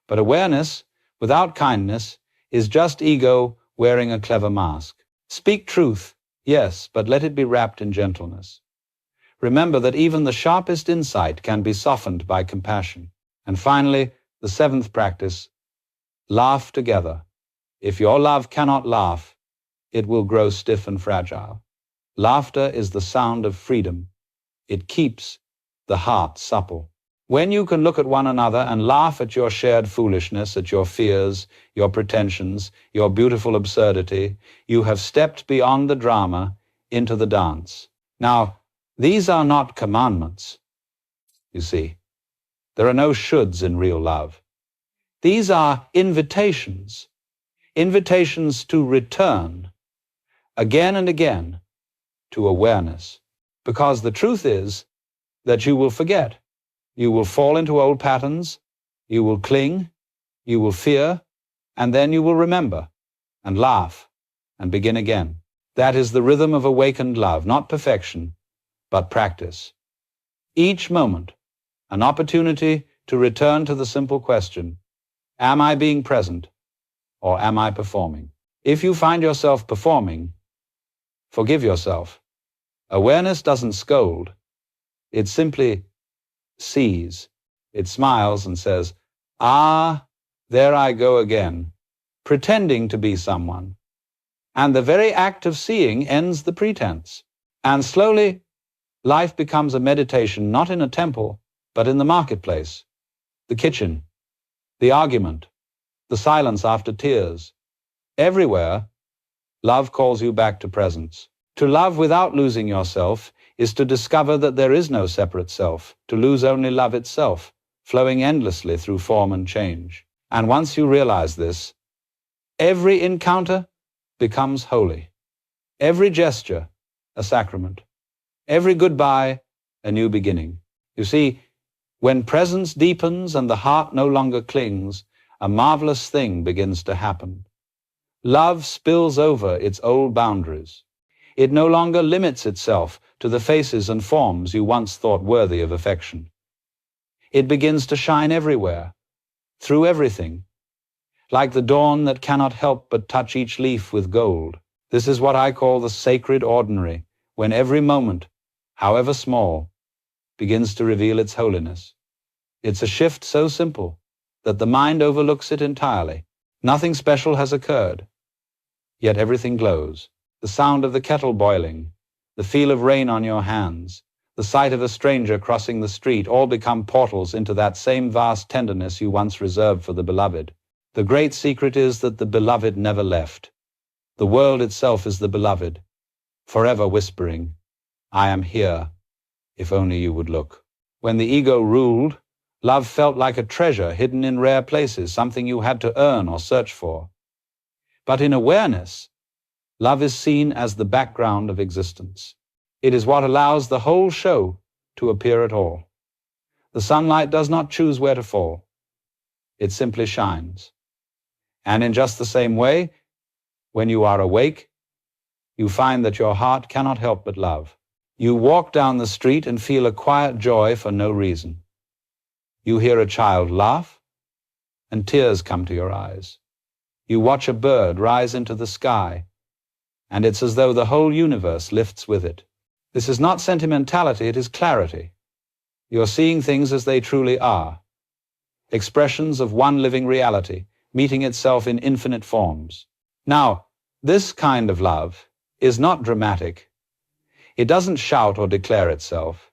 But awareness without kindness is just ego wearing a clever mask. Speak truth, yes, but let it be wrapped in gentleness. Remember that even the sharpest insight can be softened by compassion. And finally, the seventh practice, laugh together. If your love cannot laugh, it will grow stiff and fragile. Laughter is the sound of freedom. It keeps the heart supple. When you can look at one another and laugh at your shared foolishness, at your fears, your pretensions, your beautiful absurdity, you have stepped beyond the drama into the dance. Now, these are not commandments, you see. There are no shoulds in real love. These are invitations, invitations to return again and again to awareness. Because the truth is that you will forget. You will fall into old patterns, you will cling, you will fear, and then you will remember and laugh and begin again. That is the rhythm of awakened love, not perfection, but practice. Each moment, an opportunity to return to the simple question, am I being present or am I performing? If you find yourself performing, forgive yourself. Awareness doesn't scold. It simply sees. It smiles and says, ah, there I go again, pretending to be someone. And the very act of seeing ends the pretense. And slowly, life becomes a meditation not in a temple, but in the marketplace, the kitchen, the argument, the silence after tears. Everywhere, love calls you back to presence. To love without losing yourself is to discover that there is no separate self, to lose only love itself, flowing endlessly through form and change. And once you realize this, every encounter becomes holy. Every gesture, a sacrament. Every goodbye, a new beginning. You see, when presence deepens and the heart no longer clings, a marvelous thing begins to happen. Love spills over its old boundaries. It no longer limits itself to the faces and forms you once thought worthy of affection. It begins to shine everywhere, through everything, like the dawn that cannot help but touch each leaf with gold. This is what I call the sacred ordinary, when every moment, however small, begins to reveal its holiness. It's a shift so simple that the mind overlooks it entirely. Nothing special has occurred, yet everything glows. The sound of the kettle boiling, the feel of rain on your hands, the sight of a stranger crossing the street, all become portals into that same vast tenderness you once reserved for the beloved. The great secret is that the beloved never left. The world itself is the beloved, forever whispering, "I am here, if only you would look." When the ego ruled, love felt like a treasure hidden in rare places, something you had to earn or search for. But in awareness, love is seen as the background of existence. It is what allows the whole show to appear at all. The sunlight does not choose where to fall. It simply shines. And in just the same way, when you are awake, you find that your heart cannot help but love. You walk down the street and feel a quiet joy for no reason. You hear a child laugh, and tears come to your eyes. You watch a bird rise into the sky, and it's as though the whole universe lifts with it. This is not sentimentality, it is clarity. You're seeing things as they truly are, expressions of one living reality, meeting itself in infinite forms. Now, this kind of love is not dramatic. It doesn't shout or declare itself.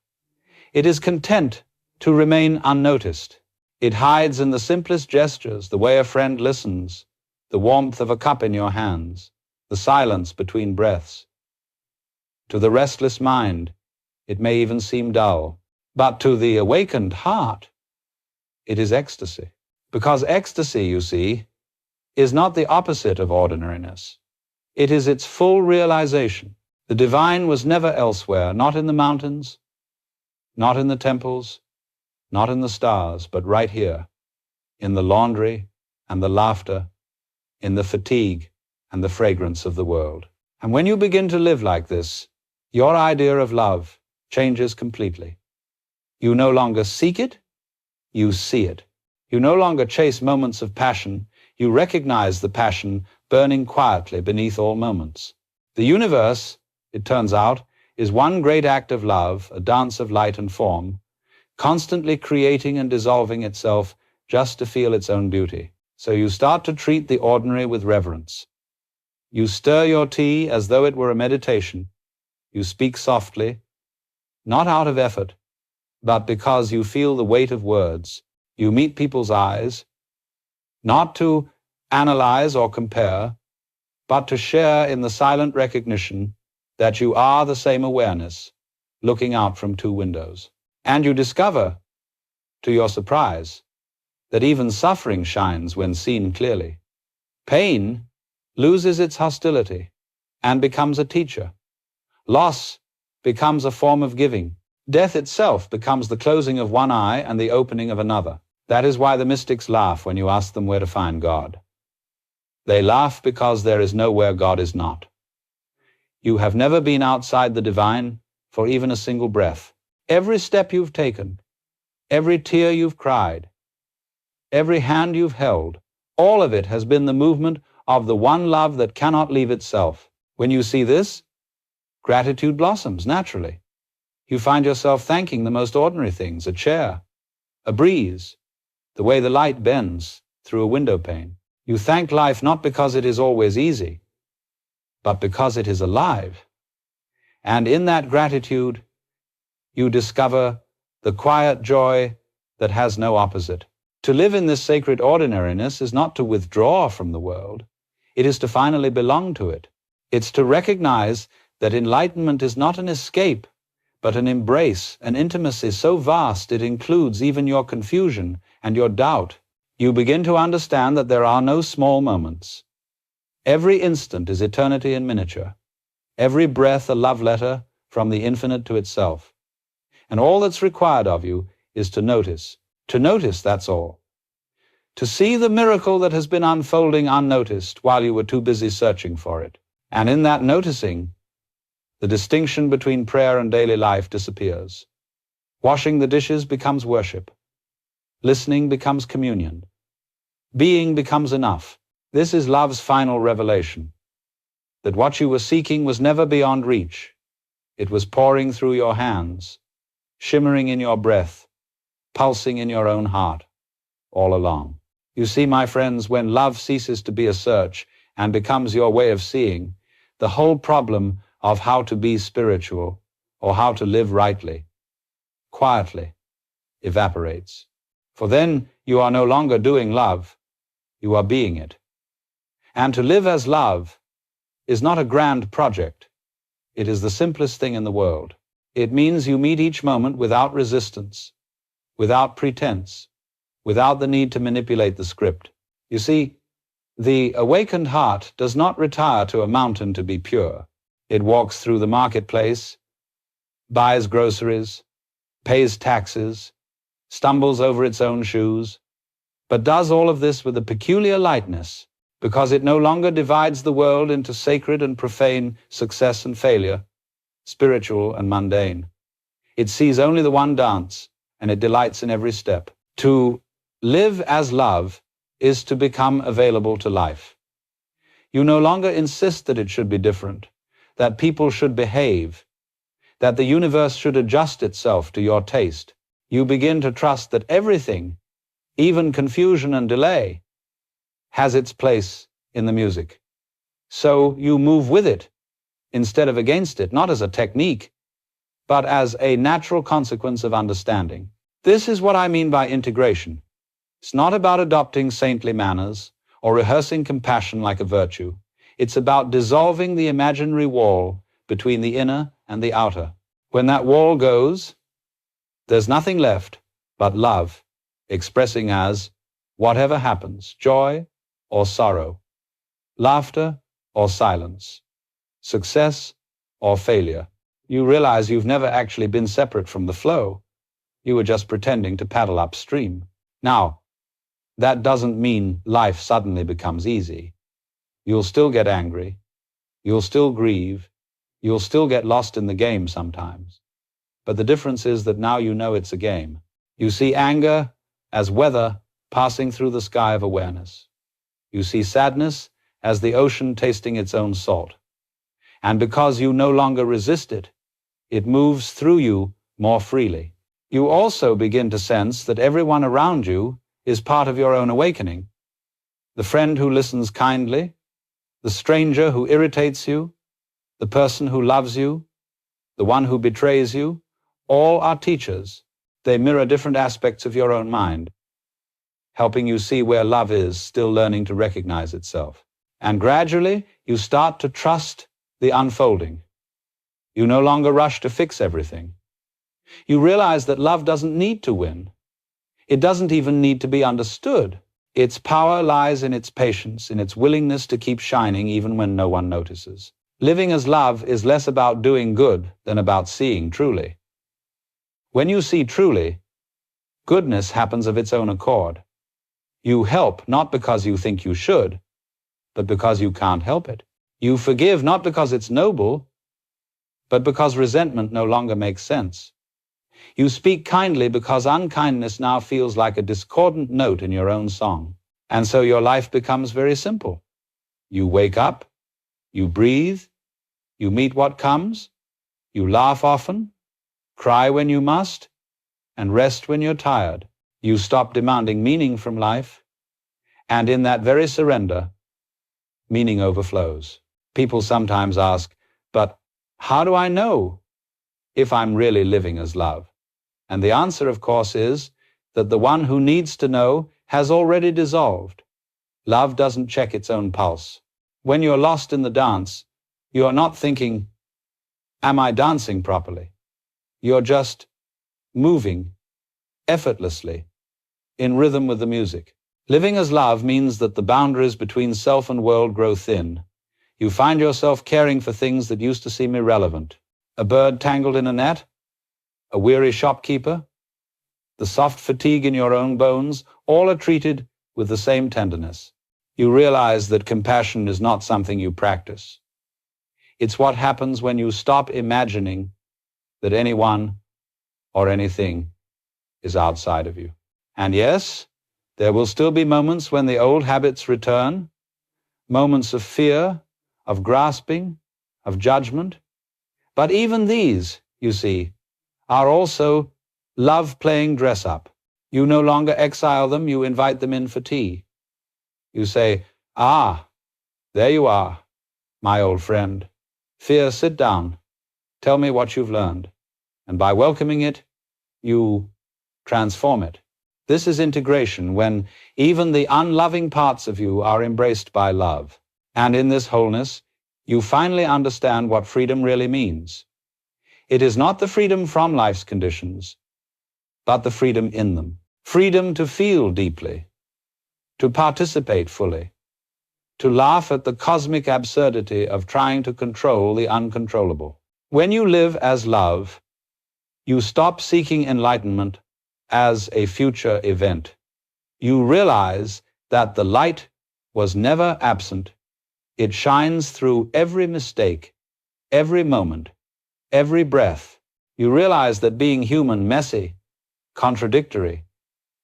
It is content to remain unnoticed. It hides in the simplest gestures, the way a friend listens, the warmth of a cup in your hands, the silence between breaths. To the restless mind, it may even seem dull, but to the awakened heart, it is ecstasy. Because ecstasy, you see, is not the opposite of ordinariness. It is its full realization. The divine was never elsewhere, not in the mountains, not in the temples, not in the stars, but right here, in the laundry and the laughter, in the fatigue and the fragrance of the world. And when you begin to live like this, your idea of love changes completely. You no longer seek it, you see it. You no longer chase moments of passion, you recognize the passion burning quietly beneath all moments. The universe, it turns out, is one great act of love, a dance of light and form, constantly creating and dissolving itself just to feel its own beauty. So you start to treat the ordinary with reverence. You stir your tea as though it were a meditation. You speak softly, not out of effort, but because you feel the weight of words. You meet people's eyes, not to analyze or compare, but to share in the silent recognition that you are the same awareness, looking out from two windows. And you discover, to your surprise, that even suffering shines when seen clearly. Pain loses its hostility and becomes a teacher. Loss becomes a form of giving. Death itself becomes the closing of one eye and the opening of another. That is why the mystics laugh when you ask them where to find God. They laugh because there is nowhere God is not. You have never been outside the divine for even a single breath. Every step you've taken, every tear you've cried, every hand you've held, all of it has been the movement of the one love that cannot leave itself. When you see this, gratitude blossoms naturally. You find yourself thanking the most ordinary things, a chair, a breeze, the way the light bends through a window pane. You thank life not because it is always easy, but because it is alive. And in that gratitude, you discover the quiet joy that has no opposite. To live in this sacred ordinariness is not to withdraw from the world. It is to finally belong to it. It's to recognize that enlightenment is not an escape, but an embrace, an intimacy so vast it includes even your confusion and your doubt. You begin to understand that there are no small moments. Every instant is eternity in miniature. Every breath a love letter from the infinite to itself. And all that's required of you is to notice. To notice, that's all. To see the miracle that has been unfolding unnoticed while you were too busy searching for it. And in that noticing, the distinction between prayer and daily life disappears. Washing the dishes becomes worship. Listening becomes communion. Being becomes enough. This is love's final revelation, that what you were seeking was never beyond reach. It was pouring through your hands, shimmering in your breath, pulsing in your own heart, all along. You see, my friends, when love ceases to be a search and becomes your way of seeing, the whole problem of how to be spiritual or how to live rightly, quietly, evaporates. For then you are no longer doing love, you are being it. And to live as love is not a grand project. It is the simplest thing in the world. It means you meet each moment without resistance, without pretense, without the need to manipulate the script. You see, the awakened heart does not retire to a mountain to be pure. It walks through the marketplace, buys groceries, pays taxes, stumbles over its own shoes, but does all of this with a peculiar lightness, because it no longer divides the world into sacred and profane, success and failure, spiritual and mundane. It sees only the one dance, and it delights in every step. To live as love is to become available to life. You no longer insist that it should be different, that people should behave, that the universe should adjust itself to your taste. You begin to trust that everything, even confusion and delay, has its place in the music. So you move with it instead of against it, not as a technique, but as a natural consequence of understanding. This is what I mean by integration. It's not about adopting saintly manners or rehearsing compassion like a virtue. It's about dissolving the imaginary wall between the inner and the outer. When that wall goes, there's nothing left but love, expressing as whatever happens, joy or sorrow, laughter or silence, success or failure. You realize you've never actually been separate from the flow. You were just pretending to paddle upstream. Now, that doesn't mean life suddenly becomes easy. You'll still get angry. You'll still grieve. You'll still get lost in the game sometimes. But the difference is that now you know it's a game. You see anger as weather passing through the sky of awareness. You see sadness as the ocean tasting its own salt. And because you no longer resist it, it moves through you more freely. You also begin to sense that everyone around you is part of your own awakening. The friend who listens kindly, the stranger who irritates you, the person who loves you, the one who betrays you, all are teachers. They mirror different aspects of your own mind, helping you see where love is still learning to recognize itself. And gradually, you start to trust the unfolding. You no longer rush to fix everything. You realize that love doesn't need to win. It doesn't even need to be understood. Its power lies in its patience, in its willingness to keep shining even when no one notices. Living as love is less about doing good than about seeing truly. When you see truly, goodness happens of its own accord. You help not because you think you should, but because you can't help it. You forgive not because it's noble, but because resentment no longer makes sense. You speak kindly because unkindness now feels like a discordant note in your own song. And so your life becomes very simple. You wake up, you breathe, you meet what comes, you laugh often, cry when you must, and rest when you're tired. You stop demanding meaning from life, and in that very surrender, meaning overflows. People sometimes ask, but how do I know if I'm really living as love? And the answer, of course, is that the one who needs to know has already dissolved. Love doesn't check its own pulse. When you're lost in the dance, you are not thinking, am I dancing properly? You're just moving effortlessly in rhythm with the music. Living as love means that the boundaries between self and world grow thin. You find yourself caring for things that used to seem irrelevant. A bird tangled in a net, a weary shopkeeper, the soft fatigue in your own bones, all are treated with the same tenderness. You realize that compassion is not something you practice. It's what happens when you stop imagining that anyone or anything is outside of you. And yes, there will still be moments when the old habits return, moments of fear, of grasping, of judgment. But even these, you see, are also love playing dress-up. You no longer exile them, you invite them in for tea. You say, "Ah, there you are, my old friend. Fear, sit down. Tell me what you've learned." And by welcoming it, you transform it. This is integration, when even the unloving parts of you are embraced by love. And in this wholeness, you finally understand what freedom really means. It is not the freedom from life's conditions, but the freedom in them. Freedom to feel deeply, to participate fully, to laugh at the cosmic absurdity of trying to control the uncontrollable. When you live as love, you stop seeking enlightenment as a future event. You realize that the light was never absent. It shines through every mistake, every moment, every breath. You realize that being human, messy, contradictory,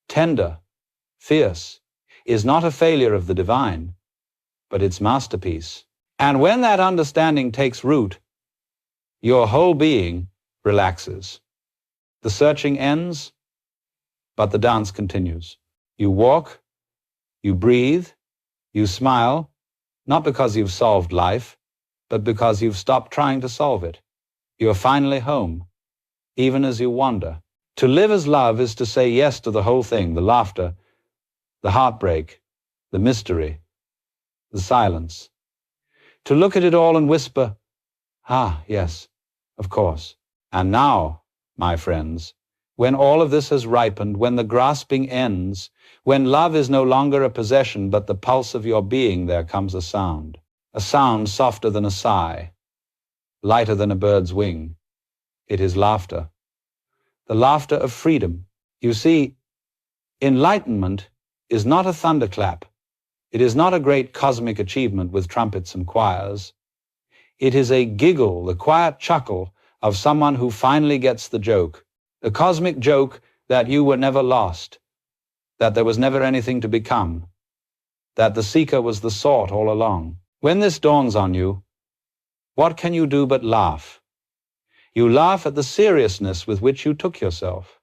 tender, fierce, is not a failure of the divine, but its masterpiece. And when that understanding takes root, your whole being relaxes. The searching ends, but the dance continues. You walk, you breathe, you smile, not because you've solved life, but because you've stopped trying to solve it. You're finally home, even as you wander. To live as love is to say yes to the whole thing, the laughter, the heartbreak, the mystery, the silence. To look at it all and whisper, "Ah, yes, of course." And now, my friends, when all of this has ripened, when the grasping ends, when love is no longer a possession but the pulse of your being, there comes a sound softer than a sigh, lighter than a bird's wing. It is laughter, the laughter of freedom. You see, enlightenment is not a thunderclap. It is not a great cosmic achievement with trumpets and choirs. It is a giggle, the quiet chuckle of someone who finally gets the joke, the cosmic joke that you were never lost, that there was never anything to become, that the seeker was the sought all along. When this dawns on you, what can you do but laugh? You laugh at the seriousness with which you took yourself.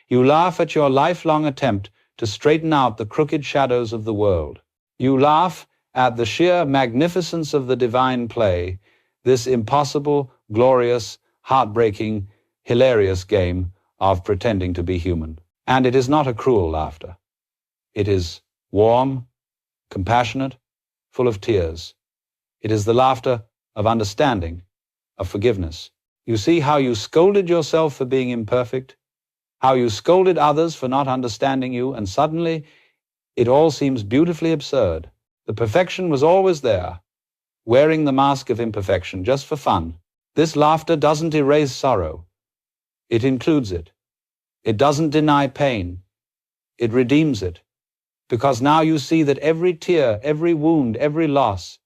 You laugh at your lifelong attempt to straighten out the crooked shadows of the world. You laugh at the sheer magnificence of the divine play, this impossible, glorious, heartbreaking, hilarious game of pretending to be human. And it is not a cruel laughter. It is warm, compassionate, full of tears. It is the laughter of understanding, of forgiveness. You see how you scolded yourself for being imperfect, how you scolded others for not understanding you, and suddenly it all seems beautifully absurd. The perfection was always there, wearing the mask of imperfection just for fun. This laughter doesn't erase sorrow. It includes it. It doesn't deny pain. It redeems it, because now you see that every tear, every wound, every loss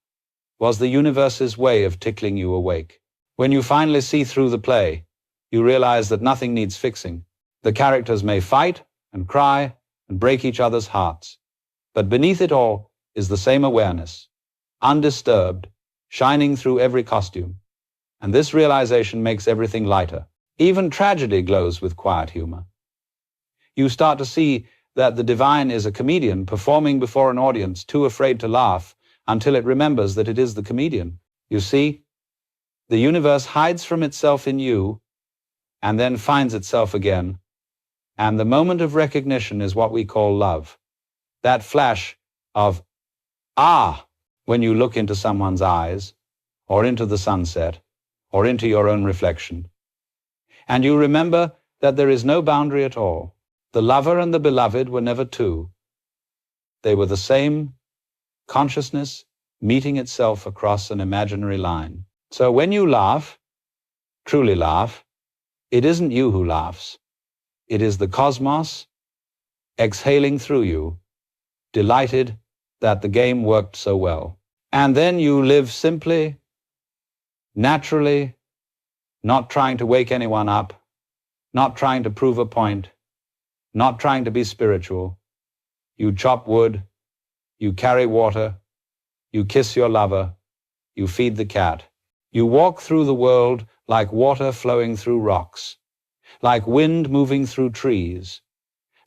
was the universe's way of tickling you awake. When you finally see through the play, you realize that nothing needs fixing. The characters may fight and cry and break each other's hearts, but beneath it all is the same awareness, undisturbed, shining through every costume. And this realization makes everything lighter. Even tragedy glows with quiet humor. You start to see that the divine is a comedian performing before an audience too afraid to laugh until it remembers that it is the comedian. You see, the universe hides from itself in you and then finds itself again. And the moment of recognition is what we call love. That flash of, ah, when you look into someone's eyes, or into the sunset, or into your own reflection. And you remember that there is no boundary at all. The lover and the beloved were never two. They were the same consciousness meeting itself across an imaginary line. So when you laugh, truly laugh, it isn't you who laughs. It is the cosmos exhaling through you, delighted that the game worked so well. And then you live simply, naturally, not trying to wake anyone up, not trying to prove a point, not trying to be spiritual. You chop wood, you carry water, you kiss your lover, you feed the cat. You walk through the world like water flowing through rocks, like wind moving through trees,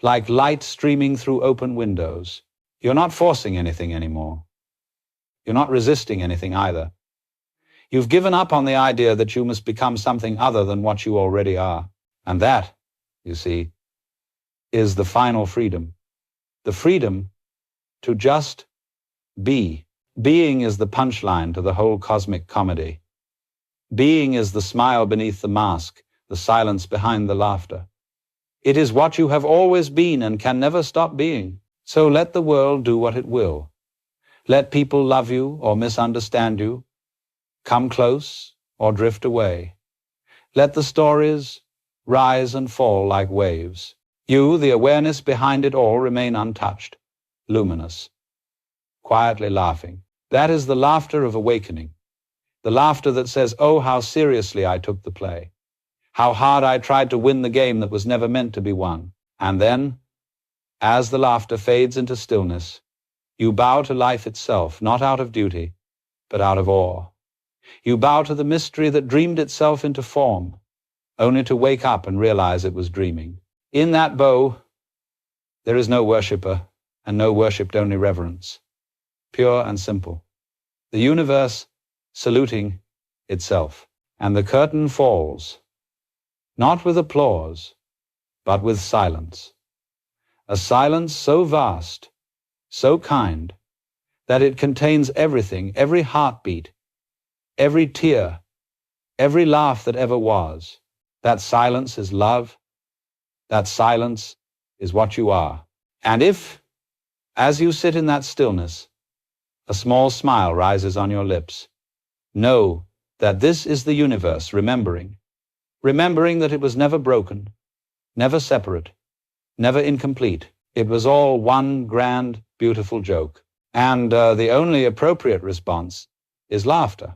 like light streaming through open windows. You're not forcing anything anymore. You're not resisting anything either. You've given up on the idea that you must become something other than what you already are. And that, you see, is the final freedom. The freedom to just be. Being is the punchline to the whole cosmic comedy. Being is the smile beneath the mask, the silence behind the laughter. It is what you have always been and can never stop being. So let the world do what it will. Let people love you or misunderstand you, come close or drift away. Let the stories rise and fall like waves. You, the awareness behind it all, remain untouched, luminous, quietly laughing. That is the laughter of awakening. The laughter that says, oh, how seriously I took the play. How hard I tried to win the game that was never meant to be won. And then, as the laughter fades into stillness, you bow to life itself, not out of duty, but out of awe. You bow to the mystery that dreamed itself into form, only to wake up and realize it was dreaming. In that bow, there is no worshipper, and no worshipped, only reverence, pure and simple. The universe saluting itself. And the curtain falls, not with applause, but with silence. A silence so vast, so kind, that it contains everything, every heartbeat, every tear, every laugh that ever was. That silence is love. That silence is what you are. And if, as you sit in that stillness, a small smile rises on your lips, know that this is the universe remembering that it was never broken, never separate, never incomplete. It was all one grand, beautiful joke. And the only appropriate response is laughter.